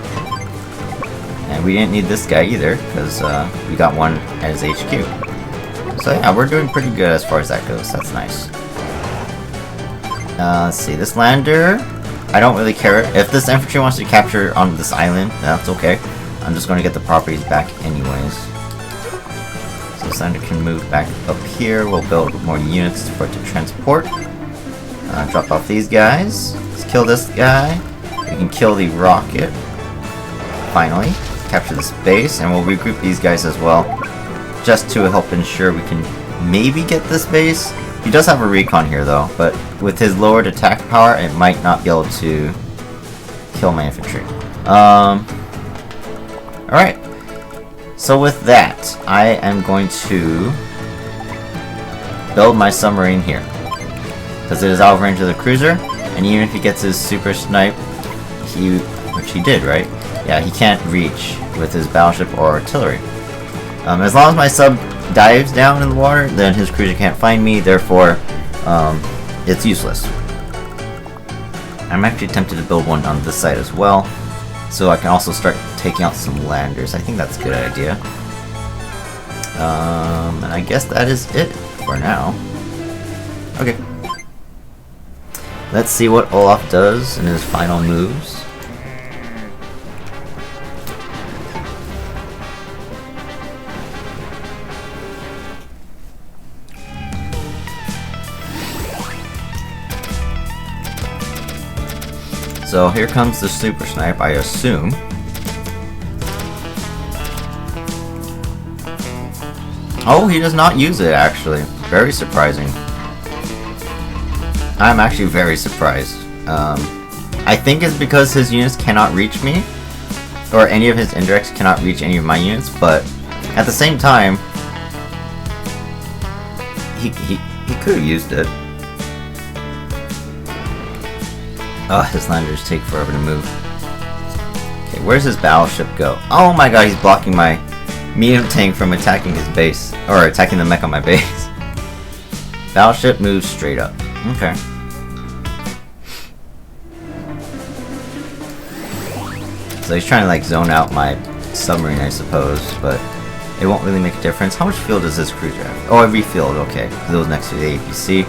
And we didn't need this guy either, because we got one as HQ. So yeah, we're doing pretty good as far as that goes. That's nice. Let's see, this lander, I don't really care. If this infantry wants to capture on this island, that's okay. I'm just going to get the properties back anyways. So this lander can move back up here. We'll build more units for it to transport. Drop off these guys. Let's kill this guy. We can kill the rocket. Finally. Capture this base, and we'll regroup these guys as well. Just to help ensure we can maybe get this base. He does have a recon here though, but with his lowered attack power, it might not be able to kill my infantry. Alright. So with that, I am going to build my submarine here. Because it is out of range of the cruiser, and even if he gets his super snipe, which he did, right? Yeah, he can't reach with his battleship or artillery. As long as my sub dives down in the water, then his cruiser can't find me, therefore, it's useless. I'm actually tempted to build one on this side as well, so I can also start taking out some landers. I think that's a good idea. And I guess that is it for now. Okay. Let's see what Olaf does in his final moves. So here comes the super snipe, I assume. Oh, he does not use it actually. Very surprising. I'm actually very surprised. I think it's because his units cannot reach me, or any of his indirects cannot reach any of my units, but at the same time, he could have used it. Oh, his landers take forever to move. Okay, where's his battleship go? Oh my god, he's blocking my medium tank from attacking his base, or attacking the mech on my base. Battleship moves straight up. Okay. So he's trying to like zone out my submarine, I suppose, but it won't really make a difference. How much fuel does this cruiser have? Oh, it refilled, okay. It was next to the APC.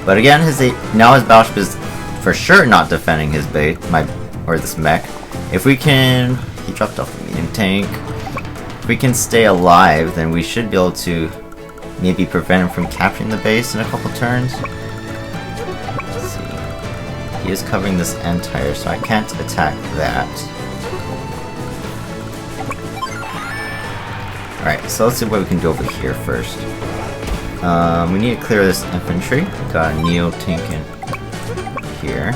But again, now his battleship is for sure not defending his base, this mech. If we can, he dropped off the medium tank. If we can stay alive, then we should be able to maybe prevent him from capturing the base in a couple turns. Let's see. He is covering this entire, so I can't attack that. Alright, so let's see what we can do over here first. We need to clear this infantry. Got a Neo tank in here.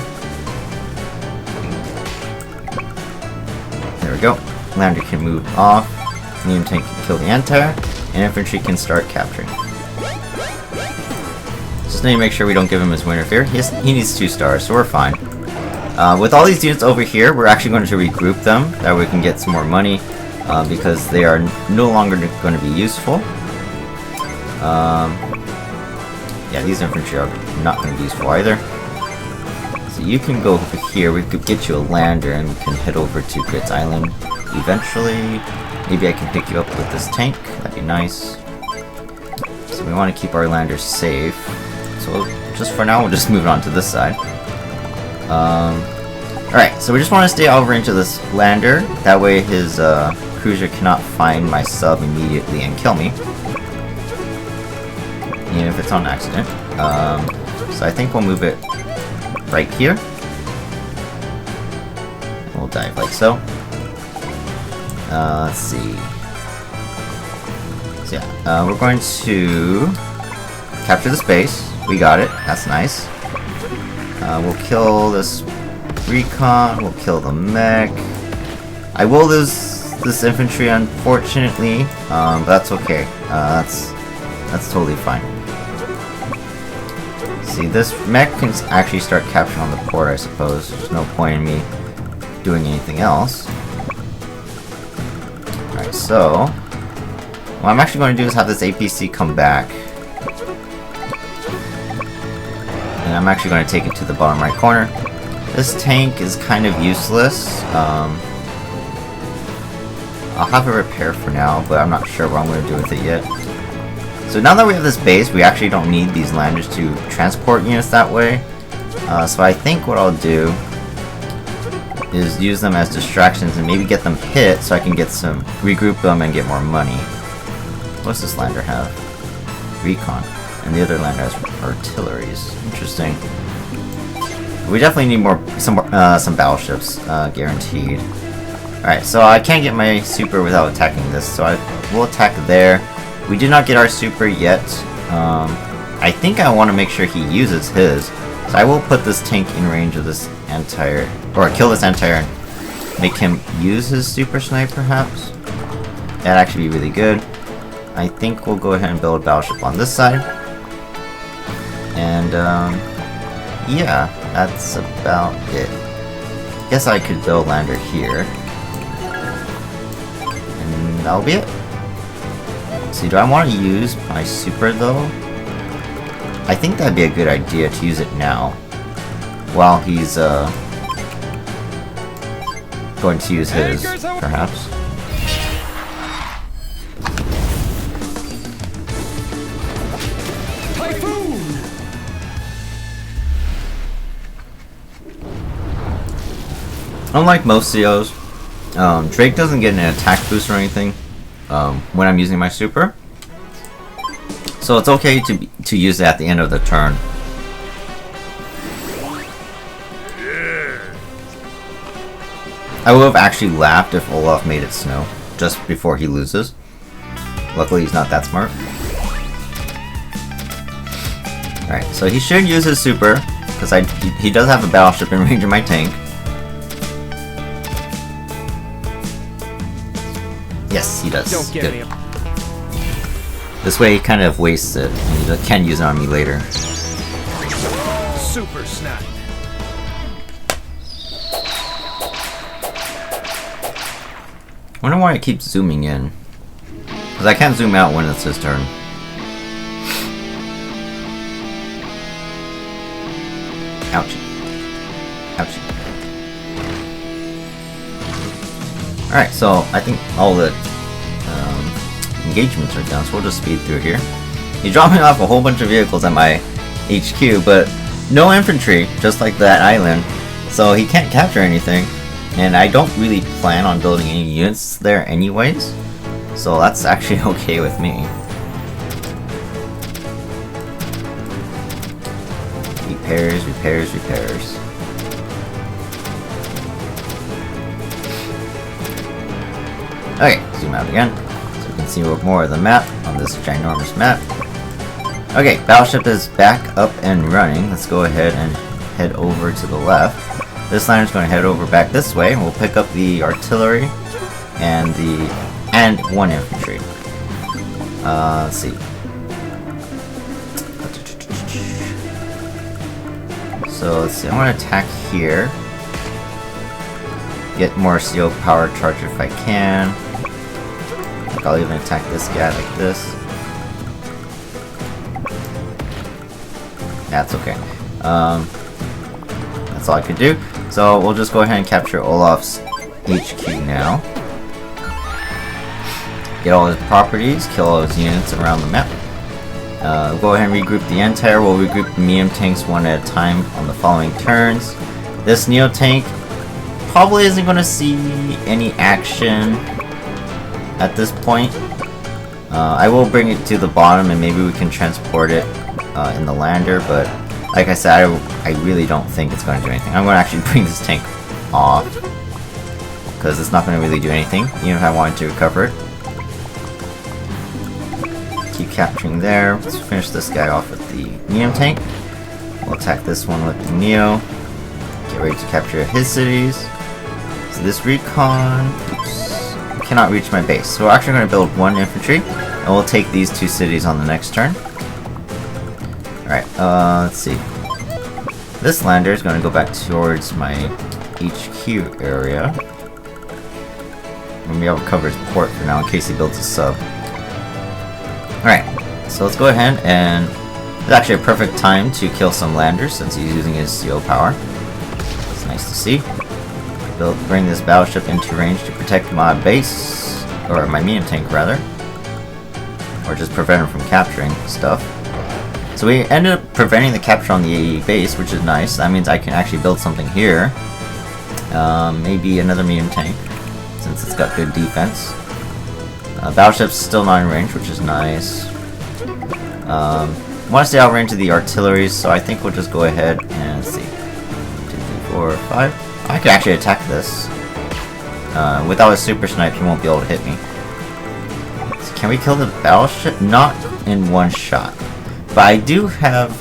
There we go. Lander can move off. Medium tank can kill the anti-air, and infantry can start capturing. Just need to make sure we don't give him his winter fear. He needs 2 stars, so we're fine. With all these units over here, we're actually going to regroup them. That way we can get some more money, because they are no longer going to be useful. Yeah, these infantry are not going to be useful either. So you can go over here, we could get you a lander and we can head over to Grit's Island eventually. Maybe I can pick you up with this tank, that'd be nice. So we want to keep our landers safe. So just for now, we'll just move on to this side. Alright, so we just want to stay out of range of this lander. That way his cruiser cannot find my sub immediately and kill me. Even if it's on accident. So I think we'll move it right here. We'll dive like so. Let's see. So yeah, we're going to capture this base. We got it. That's nice. We'll kill this recon. We'll kill the mech. I will lose this infantry, unfortunately, but that's okay. That's totally fine. See, this mech can actually start capturing on the port, I suppose. There's no point in me doing anything else. Alright, so what I'm actually going to do is have this APC come back. And I'm actually going to take it to the bottom right corner. This tank is kind of useless. I'll have it repair for now, but I'm not sure what I'm going to do with it yet. So now that we have this base, we actually don't need these landers to transport units that way. So I think what I'll do is use them as distractions and maybe get them hit so I can get some, regroup them and get more money. What's this lander have? Recon. And the other lander has artilleries. Interesting. We definitely need some battleships, guaranteed. Alright, so I can't get my super without attacking this, so I will attack there. We did not get our super yet. I think I want to make sure he uses his. So I will put this tank in range of this anti-air, or kill this anti-air and make him use his super snipe perhaps. That'd actually be really good. I think we'll go ahead and build a battleship on this side. And yeah, that's about it. Guess I could build lander here. And that'll be it. See, do I want to use my super though? I think that'd be a good idea to use it now. While he's going to use his, perhaps. Unlike most COs, Drake doesn't get an attack boost or anything when I'm using my super. So it's okay to use it at the end of the turn. I would have actually laughed if Olaf made it snow just before he loses. Luckily he's not that smart. Alright, so he should use his super, because he does have a battleship in range of my tank. Yes, he does. Don't get Good. me. This way he kind of wastes it, and he can use it on me later. Super snap. I wonder why it keeps zooming in. Because I can't zoom out when it's his turn. Ouchie. Ouchie. Alright, so I think all the engagements are done, so we'll just speed through here. He dropped me off a whole bunch of vehicles at my HQ, but no infantry, just like that island, so he can't capture anything. And I don't really plan on building any units there anyways, so that's actually okay with me. Repairs, repairs, repairs. Okay, zoom out again, so we can see more of the map on this ginormous map. Okay, battleship is back up and running. Let's go ahead and head over to the left. This line is going to head over back this way, and we'll pick up the artillery and one infantry. Let's see. So let's see. I want to attack here. Get more CO power charge if I can. Like I'll even attack this guy like this. That's okay. That's all I could do. So we'll just go ahead and capture Olaf's HQ now. Get all his properties, kill all his units around the map. Go ahead and regroup the entire. We'll regroup the medium tanks one at a time on the following turns. This Neo tank probably isn't going to see any action at this point. I will bring it to the bottom and maybe we can transport it in the lander, but like I said, I really don't think it's going to do anything. I'm going to actually bring this tank off because it's not going to really do anything, even if I wanted to recover it. Keep capturing there. Let's finish this guy off with the Neo tank. We'll attack this one with the Neo. Get ready to capture his cities. So this recon, oops, cannot reach my base. So we're actually going to build one infantry, and we'll take these two cities on the next turn. Alright, let's see. This lander is going to go back towards my HQ area. Maybe I'll cover his port for now in case he builds a sub. Alright, so let's go ahead and it's actually a perfect time to kill some landers since he's using his CO power. So nice to see. Bring this battleship into range to protect my base, or my medium tank rather, or just prevent him from capturing stuff. So we ended up preventing the capture on the base, which is nice. That means I can actually build something here. Maybe another medium tank, since it's got good defense. Battleship's still not in range, which is nice. I want to stay out range of the artillery, so I think we'll just go ahead and let's see. 2, 3, 4, 5. I could actually attack this. Without a super snipe, he won't be able to hit me. So can we kill the battleship? Not in one shot. But I do have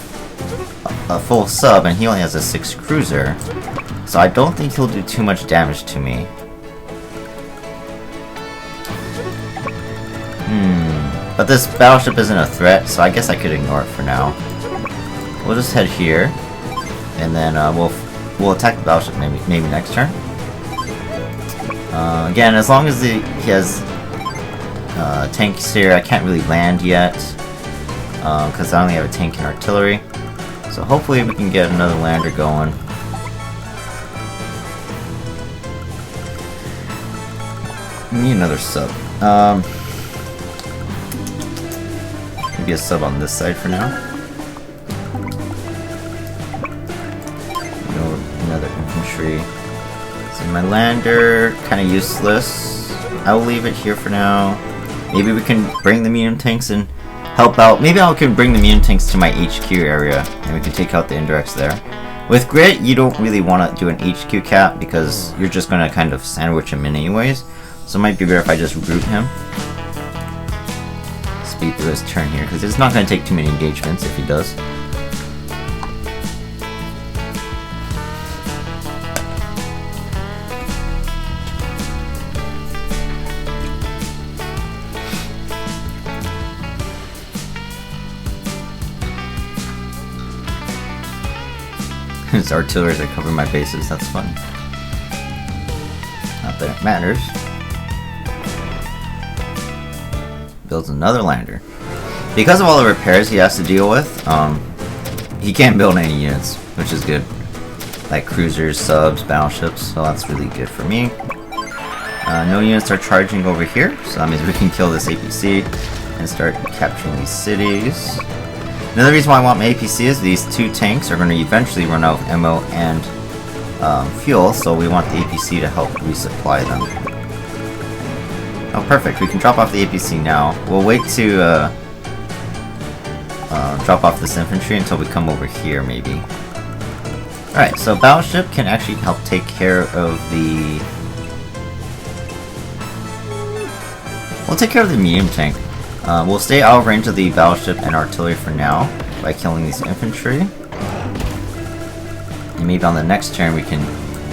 a full sub, and he only has a 6 cruiser. So I don't think he'll do too much damage to me. But this battleship isn't a threat, so I guess I could ignore it for now. We'll just head here, and then we'll attack the battleship maybe next turn. Again, as long as he has tanks here, I can't really land yet, because I only have a tank and artillery. So hopefully we can get another lander going. We need another sub. Maybe a sub on this side for now. Another infantry. So my lander, kind of useless. I will leave it here for now. Maybe we can bring the medium tanks and help out. Maybe I can bring the medium tanks to my HQ area, and we can take out the indirects there. With Grit, you don't really want to do an HQ cap because you're just going to kind of sandwich him in anyways. So it might be better if I just root him. Speed through his turn here, because it's not going to take too many engagements if he does. His artilleries are covering my bases, that's fun. Not that it matters. Builds another lander. Because of all the repairs he has to deal with, he can't build any units, which is good. Like cruisers, subs, battleships, so that's really good for me. No units are charging over here, so that means we can kill this APC and start capturing these cities. Another reason why I want my APC is these 2 tanks are going to eventually run out of ammo and fuel, so we want the APC to help resupply them. Oh, perfect. We can drop off the APC now. We'll wait to drop off this infantry until we come over here, maybe. Alright, so Battleship can actually help take care of the... We'll take care of the medium tank. We'll stay out of range of the Battleship and artillery for now by killing these infantry. And maybe on the next turn we can...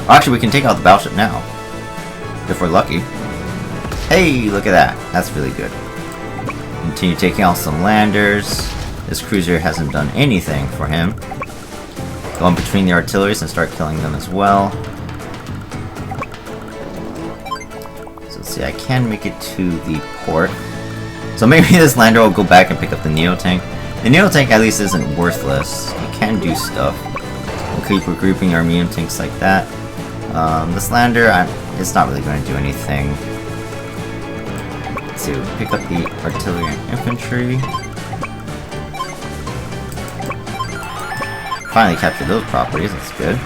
Actually, we can take out the Battleship now. If we're lucky. Hey, look at that. That's really good. Continue taking out some landers. This cruiser hasn't done anything for him. Go in between the artilleries and start killing them as well. So let's see, I can make it to the port. So maybe this lander will go back and pick up the Neo tank. The Neo tank at least isn't worthless. It can do stuff. We'll keep regrouping our medium tanks like that. This lander, it's not really going to do anything. Let's see, we'll pick up the artillery and infantry. Finally captured those properties, that's good.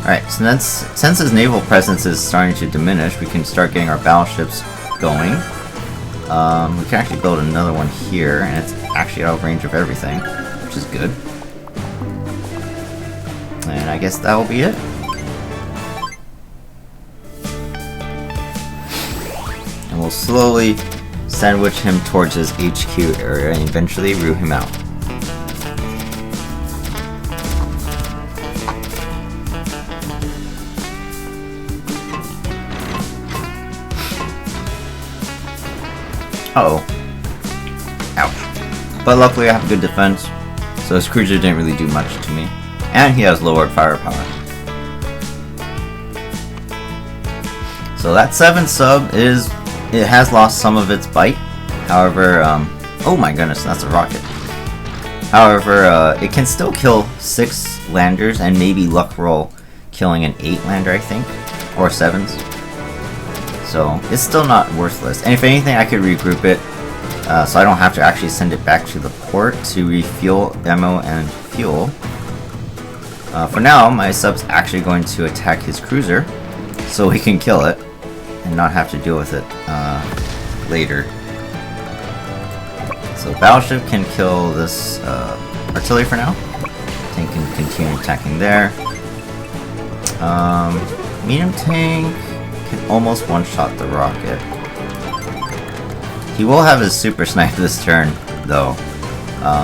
Alright, so since his naval presence is starting to diminish, we can start getting our battleships going. We can actually build another one here, and it's actually out of range of everything, which is good. And I guess that will be it. And we'll slowly sandwich him towards his HQ area and eventually root him out. Uh-oh. Ouch. But luckily I have good defense, so his cruiser didn't really do much to me. And he has lowered firepower. So that 7 sub it has lost some of its bite. However, oh my goodness, that's a rocket. However, it can still kill 6 landers and maybe luck roll killing an 8 lander, I think, or 7s. So it's still not worthless. And if anything, I could regroup it, so I don't have to actually send it back to the port to refuel ammo and fuel. For now, my sub's actually going to attack his cruiser, so he can kill it and not have to deal with it later. So battleship can kill this artillery for now. Tank can continue attacking there. Medium tank can almost one-shot the rocket. He will have his super snipe this turn, though.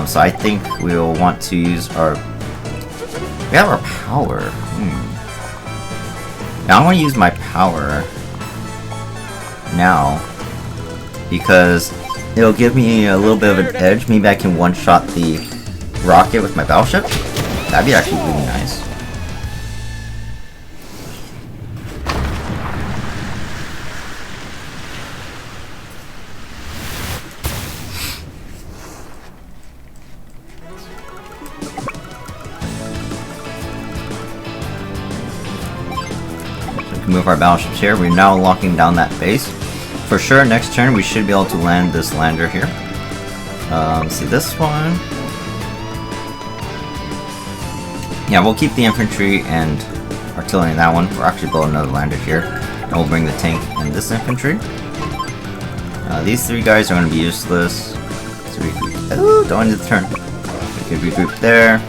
So I think we'll want to use our... We have our power. Now I want to use my power now because it'll give me a little bit of an edge. Maybe I can one-shot the rocket with my battleship. That'd be actually really nice. Move our battleships here. We're now locking down that base. For sure, next turn we should be able to land this lander here. Let's see this one. Yeah, we'll keep the infantry and artillery in that one. We'll actually build another lander here. And we'll bring the tank and this infantry. These 3 guys are going to be useless. So regroup. Oh, don't end the turn. We could regroup there.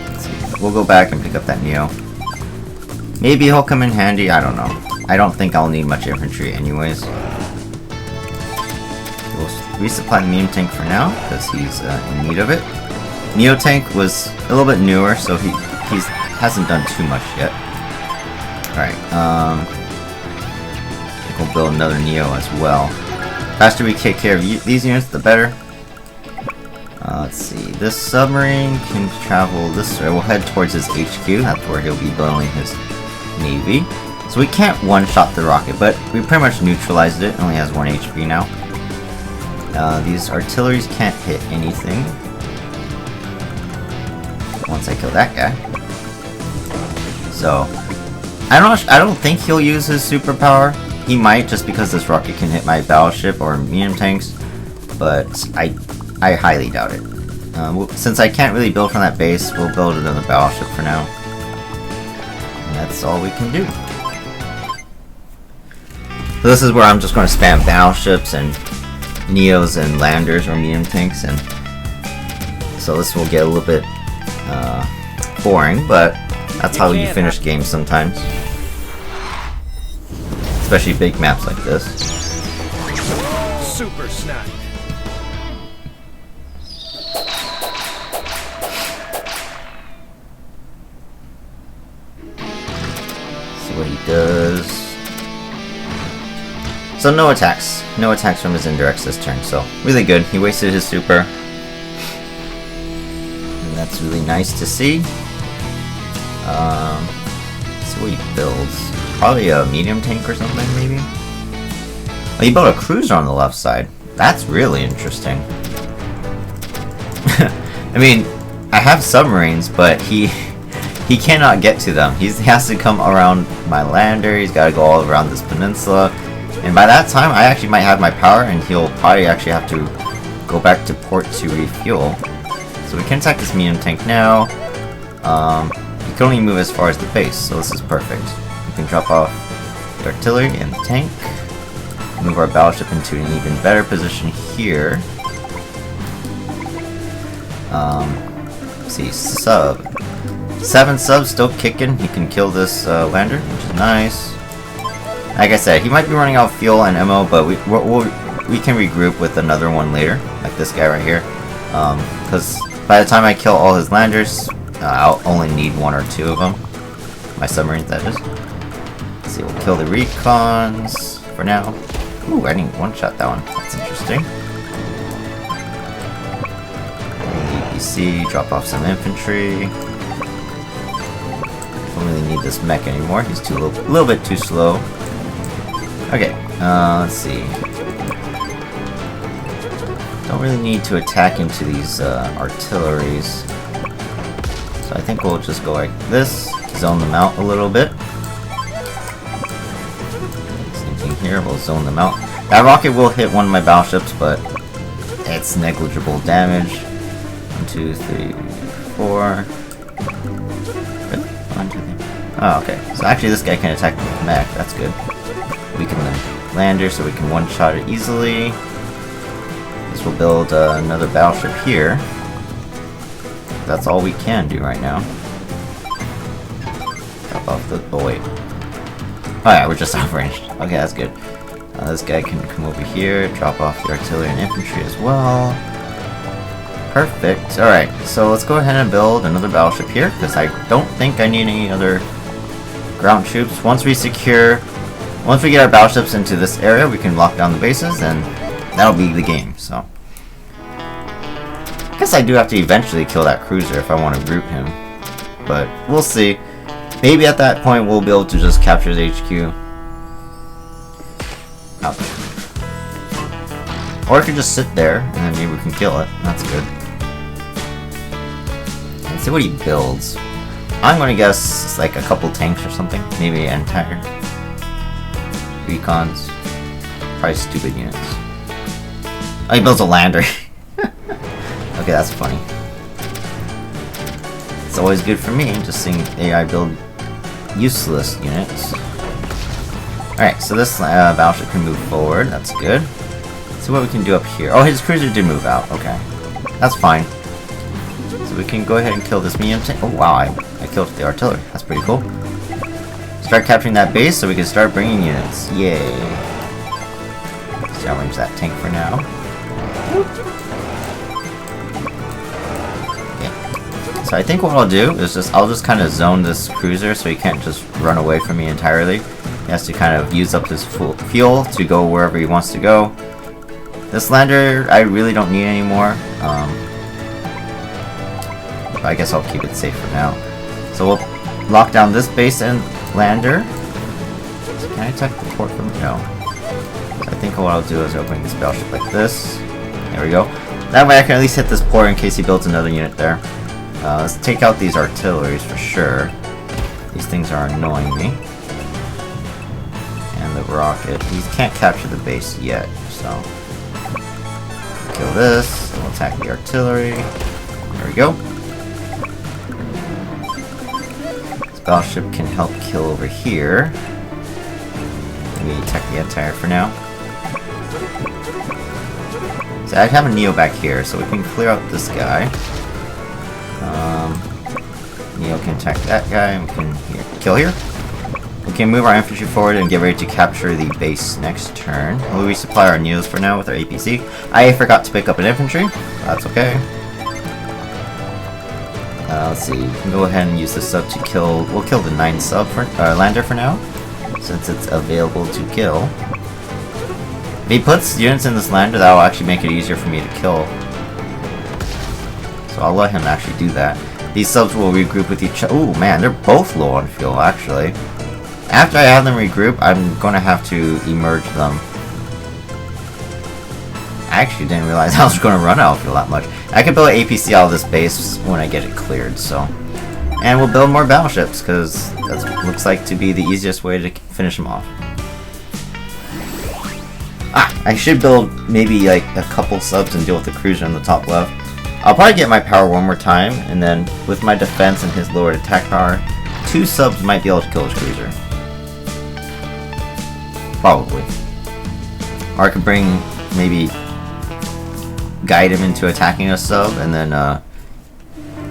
Let's see. We'll go back and pick up that Neo. Maybe he'll come in handy, I don't know. I don't think I'll need much infantry anyways. We'll resupply the medium tank for now, because he's in need of it. Neo tank was a little bit newer, so he hasn't done too much yet. Alright, I think we'll build another Neo as well. The faster we take care of these units, the better. Let's see, this submarine can travel this way. We'll head towards his HQ, that's where he'll be building his Navy. So we can't one-shot the rocket, but we pretty much neutralized it. It only has 1 HP now. These artilleries can't hit anything once I kill that guy. So I don't think he'll use his superpower. He might, just because this rocket can hit my battleship or medium tanks, but I highly doubt it. Since I can't really build from that base, we'll build another battleship for now. That's all we can do. So this is where I'm just going to spam battleships and Neos and landers or medium tanks, and so this will get a little bit boring, but that's how you finish games sometimes. Especially big maps like this. Super snipe. What he does. So no attacks. No attacks from his indirects this turn, so really good. He wasted his super. And that's really nice to see. Let's see what he builds. Probably a medium tank or something, maybe? Oh, he built a cruiser on the left side. That's really interesting. I mean, I have submarines, but he cannot get to them. He has to come around my lander. He's got to go all around this peninsula. And by that time, I actually might have my power, and he'll probably actually have to go back to port to refuel. So we can attack this medium tank now. He can only move as far as the base, so this is perfect. We can drop off the artillery and the tank. Move our battleship into an even better position here. Let's see, sub. 7 subs still kicking. He can kill this lander, which is nice. Like I said, he might be running out of fuel and ammo, but we can regroup with another one later, like this guy right here. Because by the time I kill all his landers, I'll only need 1 or 2 of them. My submarines, that is. Let's see, we'll kill the recons for now. Ooh, I didn't one-shot that one. That's interesting. EPC, drop off some infantry. Don't really need this mech anymore. He's a little bit too slow. Okay, let's see. Don't really need to attack into these artilleries. So I think we'll just go like this, zone them out a little bit. Same thing here, we'll zone them out. That rocket will hit one of my battleships, but it's negligible damage. 1, 2, 3, 4. Good. 1, 2, 3. Oh, okay. So actually this guy can attack with mech, that's good. We can lander so we can one-shot it easily. This will build another battleship here. That's all we can do right now. Drop off the... oh wait. Oh yeah, we're just outranged. Okay, that's good. This guy can come over here, drop off the artillery and infantry as well. Perfect. Alright, so let's go ahead and build another battleship here, because I don't think I need any other ground troops. Once we get our battleships into this area, we can lock down the bases, and that'll be the game, so. I guess I do have to eventually kill that cruiser if I want to group him. But we'll see. Maybe at that point we'll be able to just capture his HQ. Or I could just sit there, and then maybe we can kill it. That's good. Let's see what he builds. I'm gonna guess like a couple tanks or something. Maybe an entire recons. Probably stupid units. Oh, he builds a lander. Okay, that's funny. It's always good for me, just seeing AI build useless units. Alright, so this battleship can move forward, that's good. Let's see what we can do up here. Oh, his cruiser did move out, okay. That's fine. So we can go ahead and kill this medium tank. Oh wow, I killed the artillery, that's pretty cool. Start capturing that base so we can start bringing units. Yay. Let's challenge that tank for now. So I think what I'll do is I'll just kind of zone this cruiser so he can't just run away from me entirely. He has to kind of use up his fuel to go wherever he wants to go. This lander I really don't need anymore. But I guess I'll keep it safe for now. So we'll lock down this base and lander. So can I attack the port from? No. So I think what I'll do is open this battleship like this. There we go. That way I can at least hit this port in case he builds another unit there. Let's take out these artilleries for sure. These things are annoying me. And the rocket. He can't capture the base yet, so. Kill this. We'll attack the artillery. There we go. This battleship can help kill over here. Maybe attack the anti-air for now. So I have a Neo back here, so we can clear out this guy. Neo can attack that guy, and we can kill here. We can move our infantry forward and get ready to capture the base next turn. We'll resupply our Neos for now with our APC. I forgot to pick up an infantry. That's okay. Let's see. We can go ahead and use the sub to kill. We'll kill the 9 sub for lander for now, since it's available to kill. If he puts units in this lander, that will actually make it easier for me to kill. So I'll let him actually do that. These subs will regroup with each other. Ooh, man, they're both low on fuel, actually. After I have them regroup, I'm going to have to emerge them. I actually didn't realize I was going to run out of fuel that much. I could build an APC out of this base when I get it cleared, so. And we'll build more battleships, because that looks like to be the easiest way to finish them off. I should build maybe like a couple subs and deal with the cruiser on the top left. I'll probably get my power one more time, and then with my defense and his lowered attack power, 2 subs might be able to kill his cruiser. Probably. Or I could bring, maybe, guide him into attacking a sub, and then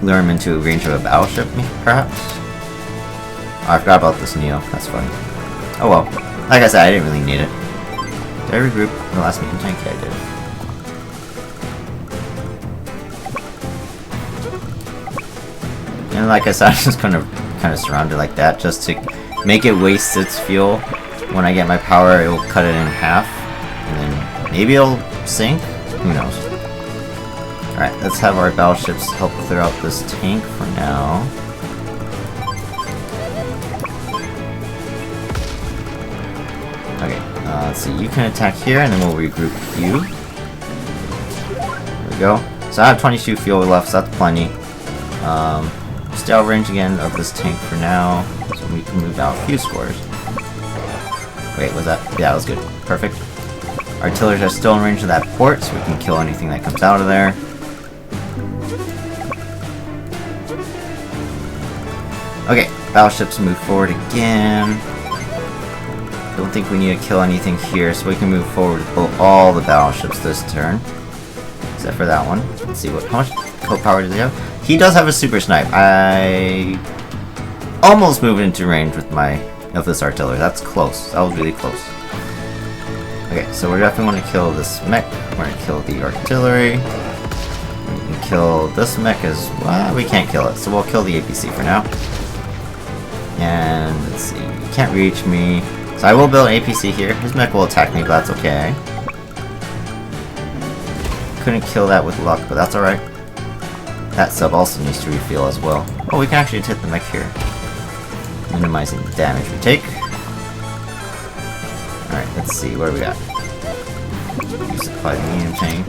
lure him into a range of a battleship, perhaps? Oh, I forgot about this Neo, that's funny. Oh well, like I said, I didn't really need it. Did I regroup the last medium tank? Yeah, I did. And like I said, I'm just gonna kind of surround it like that, just to make it waste its fuel. When I get my power, it will cut it in half, and then maybe it'll sink. Who knows? All right, let's have our battleships help clear out this tank for now. Okay, let's see. You can attack here, and then we'll regroup you. There we go. So I have 22 fuel left, so that's plenty. stay out of range again of this tank for now, so we can move out a few squares. Wait, was that? Yeah, that was good. Perfect. Artillery are still in range of that port, so we can kill anything that comes out of there. Okay, battleships move forward again. Don't think we need to kill anything here, so we can move forward with all the battleships this turn. Except for that one. Let's see how much co-power does he have? He does have a super snipe. I almost moved into range with this artillery. That's close. That was really close. Okay, so we definitely want to kill this mech. We're going to kill the artillery. We can kill this mech as well. We can't kill it, so we'll kill the APC for now. And let's see, you can't reach me. So I will build an APC here. His mech will attack me, but that's okay. Couldn't kill that with luck, but that's alright. That sub also needs to refuel as well. Oh, we can actually just hit the mech here. Minimizing the damage we take. Alright, let's see, what do we got? Resupply the medium tank.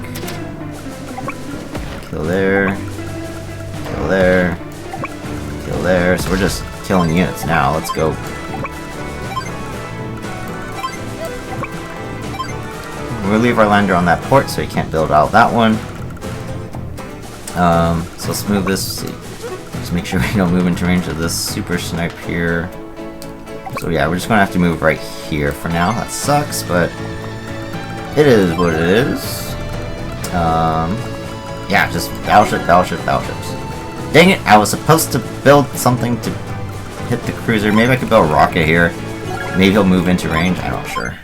Kill there. Kill there. Kill there. So we're just killing units now. Let's go. We'll leave our lander on that port so he can't build out that one. So let's move this. Just make sure we don't move into range of this super snipe here. So yeah, we're just gonna have to move right here for now. That sucks, but it is what it is. Yeah, just battleship, battleship, battleships. Dang it! I was supposed to build something to hit the cruiser. Maybe I could build a rocket here. Maybe he'll move into range. I'm not sure.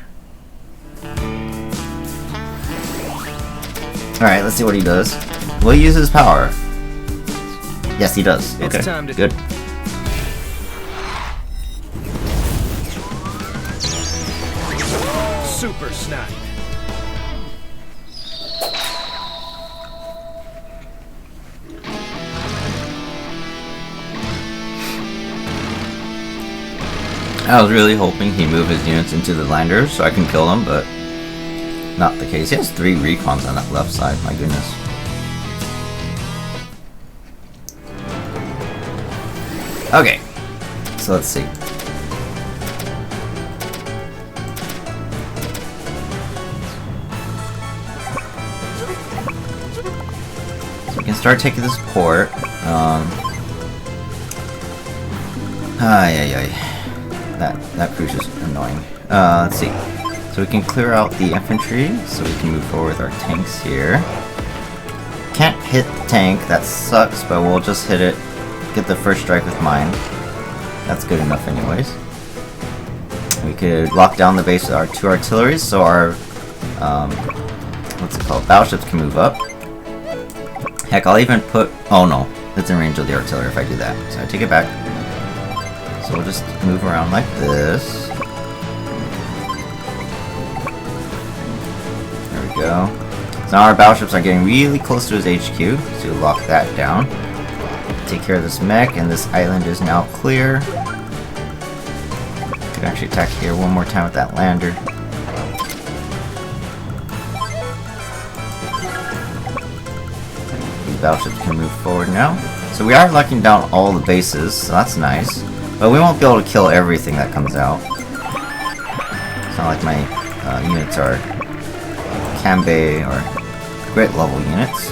Alright, let's see what he does. Will he use his power? Yes, he does. Okay, good. Super snipe. I was really hoping he'd move his units into the landers so I can kill them, but not the case. He has 3 recons on that left side, my goodness. Okay, so let's see. So we can start taking this port. That cruise is annoying. Let's see. So we can clear out the infantry, so we can move forward with our tanks here. Can't hit the tank, that sucks, but we'll just hit it. Get the first strike with mine. That's good enough anyways. We could lock down the base with our 2 artilleries, so our, what's it called, battleships can move up. Heck, I'll even put, oh no, it's in range of the artillery if I do that, so I take it back. So we'll just move around like this. There we go. So now our battleships are getting really close to his HQ, so we'll lock that down. Take care of this mech, and this island is now clear. Could actually attack here one more time with that lander. These battleships can move forward now. So we are locking down all the bases, so that's nice. But we won't be able to kill everything that comes out. It's not like my units are Kanbei or grit level units.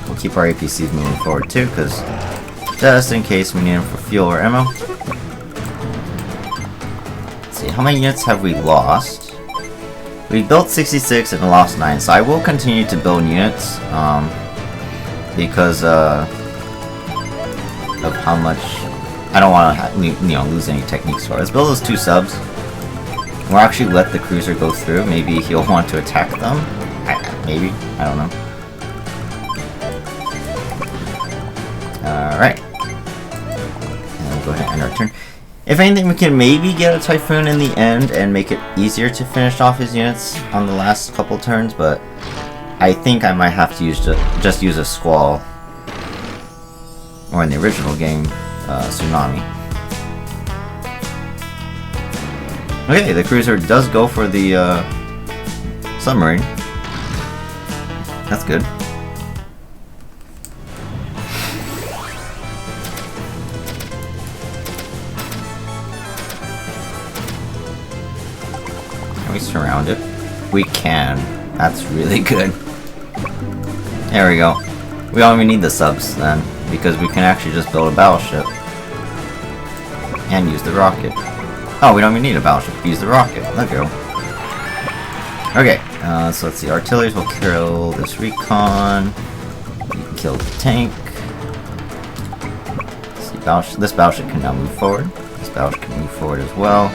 We'll keep our APCs moving forward too, because just in case we need them for fuel or ammo. Let's see, how many units have we lost? We built 66 and lost 9, so I will continue to build units, because of how much I don't want to lose any techniques for it. Let's build those 2 subs. We'll actually let the cruiser go through. Maybe he'll want to attack them. Maybe, I don't know. Alright. And we'll go ahead and end our turn. If anything, we can maybe get a Typhoon in the end and make it easier to finish off his units on the last couple turns, but I think I might have to just use a Squall. Or in the original game, Tsunami. Okay, the cruiser does go for the submarine. That's good. Can we surround it? We can. That's really good. There we go. We don't even need the subs then, because we can actually just build a battleship. And use the rocket. Oh, we don't even need a battleship. Use the rocket. Let's go. Okay, so let's see. Artilleries will kill this recon. You can kill the tank. Let's see, this battleship can now move forward. This battleship can move forward as well.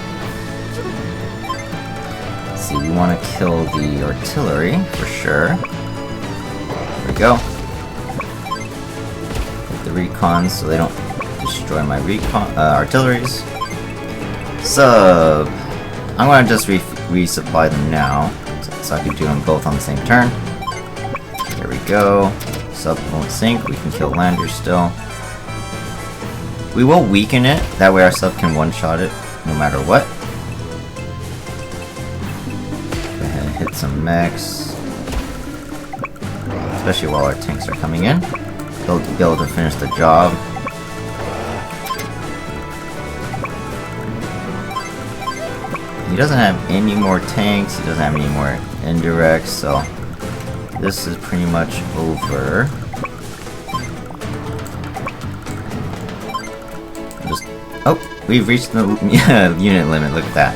Let's see, we want to kill the artillery for sure. There we go. Hit the recons so they don't destroy my artilleries. Sub. I'm gonna just resupply them now, so I can do them both on the same turn. There we go. Sub won't sink. We can kill landers still. We will weaken it. That way our sub can one-shot it no matter what. Go ahead and hit some mechs, especially while our tanks are coming in. They'll be able to finish the job. He doesn't have any more tanks, he doesn't have any more indirects, so this is pretty much over. Oh, we've reached the unit limit, look at that.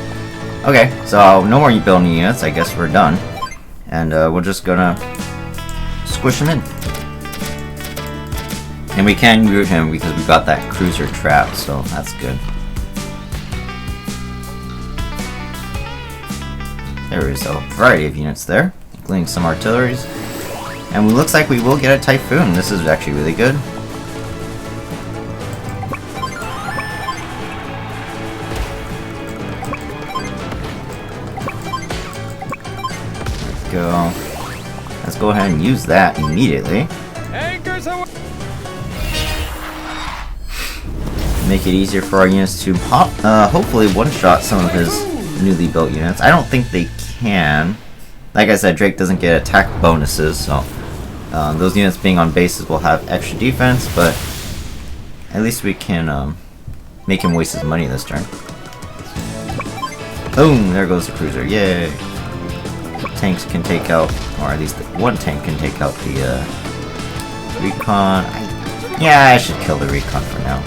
Okay, so no more building units, I guess we're done. And we're just gonna squish him in. And we can root him because we got that cruiser trap, so that's good. There is a variety of units there, including some artilleries. And it looks like we will get a Typhoon. This is actually really good. There we go. Let's go ahead and use that immediately. Anchors away. Make it easier for our units to hopefully one-shot some of his newly built units. I don't think they can. Like I said, Drake doesn't get attack bonuses, so those units being on bases will have extra defense, but at least we can make him waste his money this turn. Boom! There goes the cruiser. Yay! Tanks can take out, or at least one tank can take out the recon. Yeah, I should kill the recon for now.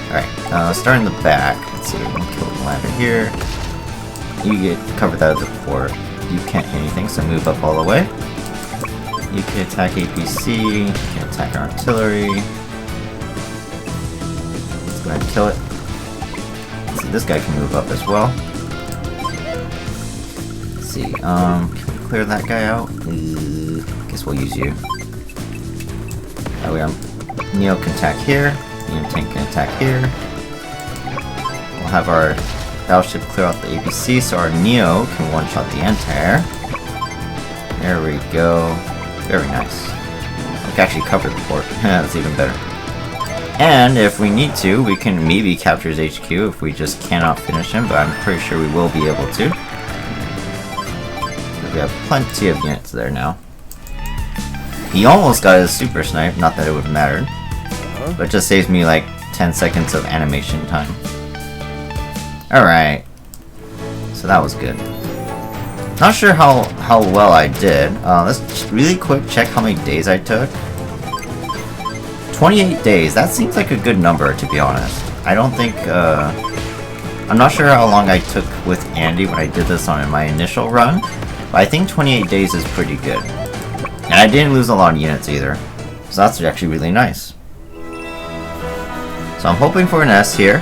Alright, start in the back. Let's see, we'll kill the lander here. You get covered out of the port. You can't hit anything, so move up all the way. You can attack APC, you can attack our artillery. Let's go ahead and kill it. Let's see, this guy can move up as well. Let's see, can we clear that guy out? Guess we'll use you. That way our Neo can attack here, Neo tank can attack here. We'll have our battleship clear out the APC so our Neo can one-shot the anti-air. There we go. Very nice. We can actually cover the port. That's even better. And if we need to, we can maybe capture his HQ if we just cannot finish him, but I'm pretty sure we will be able to. We have plenty of units there now. He almost got his super snipe, not that it would have mattered. But it just saves me like 10 seconds of animation time. Alright. So that was good. Not sure how well I did. Let's just really quick check how many days I took. 28 days. That seems like a good number, to be honest. I don't think, I'm not sure how long I took with Andy when I did this on my initial run, but I think 28 days is pretty good. And I didn't lose a lot of units either. So that's actually really nice. So I'm hoping for an S here.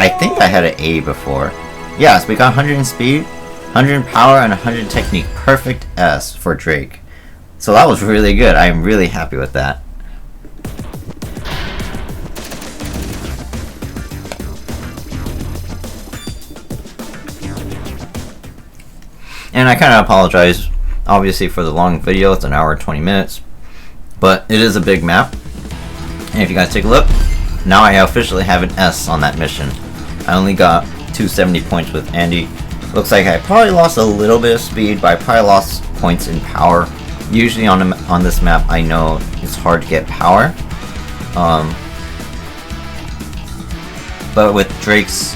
I think I had an A before. Yeah, so we got 100 in speed, 100 in power, and 100 in technique. Perfect S for Drake. So that was really good. I'm really happy with that. And I kind of apologize, obviously, for the long video. It's an hour and 20 minutes. But it is a big map. And if you guys take a look, now I officially have an S on that mission. I only got 270 points with Andy. Looks like I probably lost a little bit of speed, but I probably lost points in power. Usually on this map, I know it's hard to get power. But with Drake's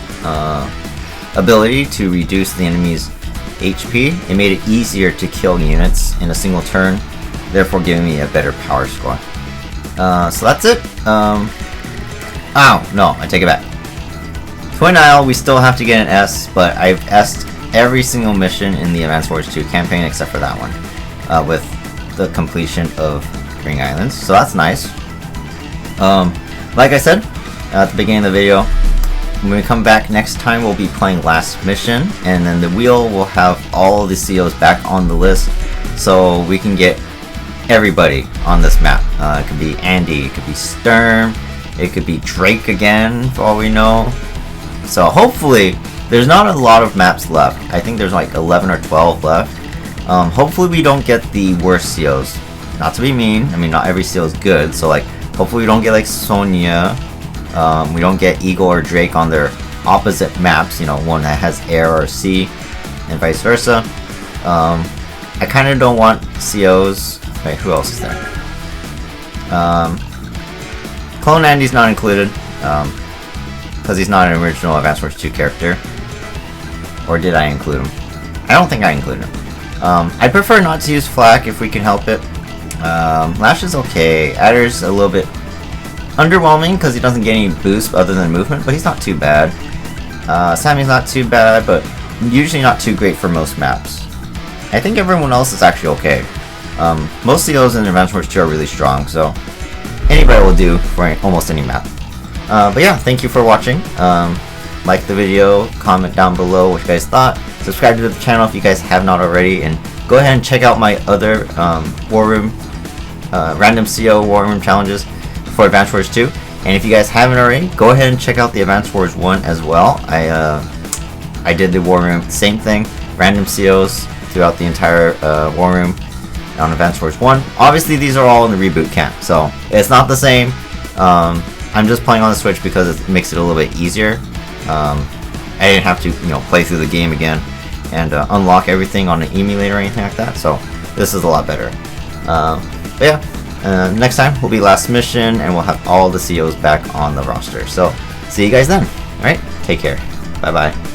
ability to reduce the enemy's HP, it made it easier to kill units in a single turn, therefore giving me a better power score. So that's it. Ow, no, I take it back. Twin Isle, we still have to get an S, but I've S'd every single mission in the Advance Wars 2 campaign except for that one, with the completion of Ring Islands, so that's nice. Like I said at the beginning of the video, when we come back next time, we'll be playing Last Mission, and then the wheel will have all the COs back on the list, so we can get everybody on this map. It could be Andy, it could be Sturm, it could be Drake again, for all we know. So hopefully, there's not a lot of maps left. I think there's like 11 or 12 left. Hopefully we don't get the worst COs. Not to be mean, I mean not every CO is good, so like hopefully we don't get like Sonya, we don't get Eagle or Drake on their opposite maps, you know, one that has air or sea, and vice versa. I kind of don't want COs. Wait, who else is there? Clone Andy's not included, because he's not an original Advance Wars 2 character. Or did I include him? I don't think I included him. I prefer not to use Flak if we can help it. Lash is okay. Adder's a little bit underwhelming because he doesn't get any boost other than movement, but he's not too bad. Sammy's not too bad, but usually not too great for most maps. I think everyone else is actually okay. Most COs in Advance Wars 2 are really strong, so anybody will do for almost any map. But yeah, thank you for watching. Like the video, comment down below what you guys thought, subscribe to the channel if you guys have not already, and go ahead and check out my other War Room, random CO War Room challenges for Advance Wars 2. And if you guys haven't already, go ahead and check out the Advance Wars 1 as well. I did the War Room, same thing, random COs throughout the entire War Room on Advance Wars 1. Obviously these are all in the reboot camp, so it's not the same. I'm just playing on the Switch because it makes it a little bit easier. I didn't have to, you know, play through the game again and unlock everything on an emulator or anything like that, so this is a lot better. But yeah, next time will be Last Mission, and we'll have all the COs back on the roster. So see you guys then. Alright, take care. Bye bye.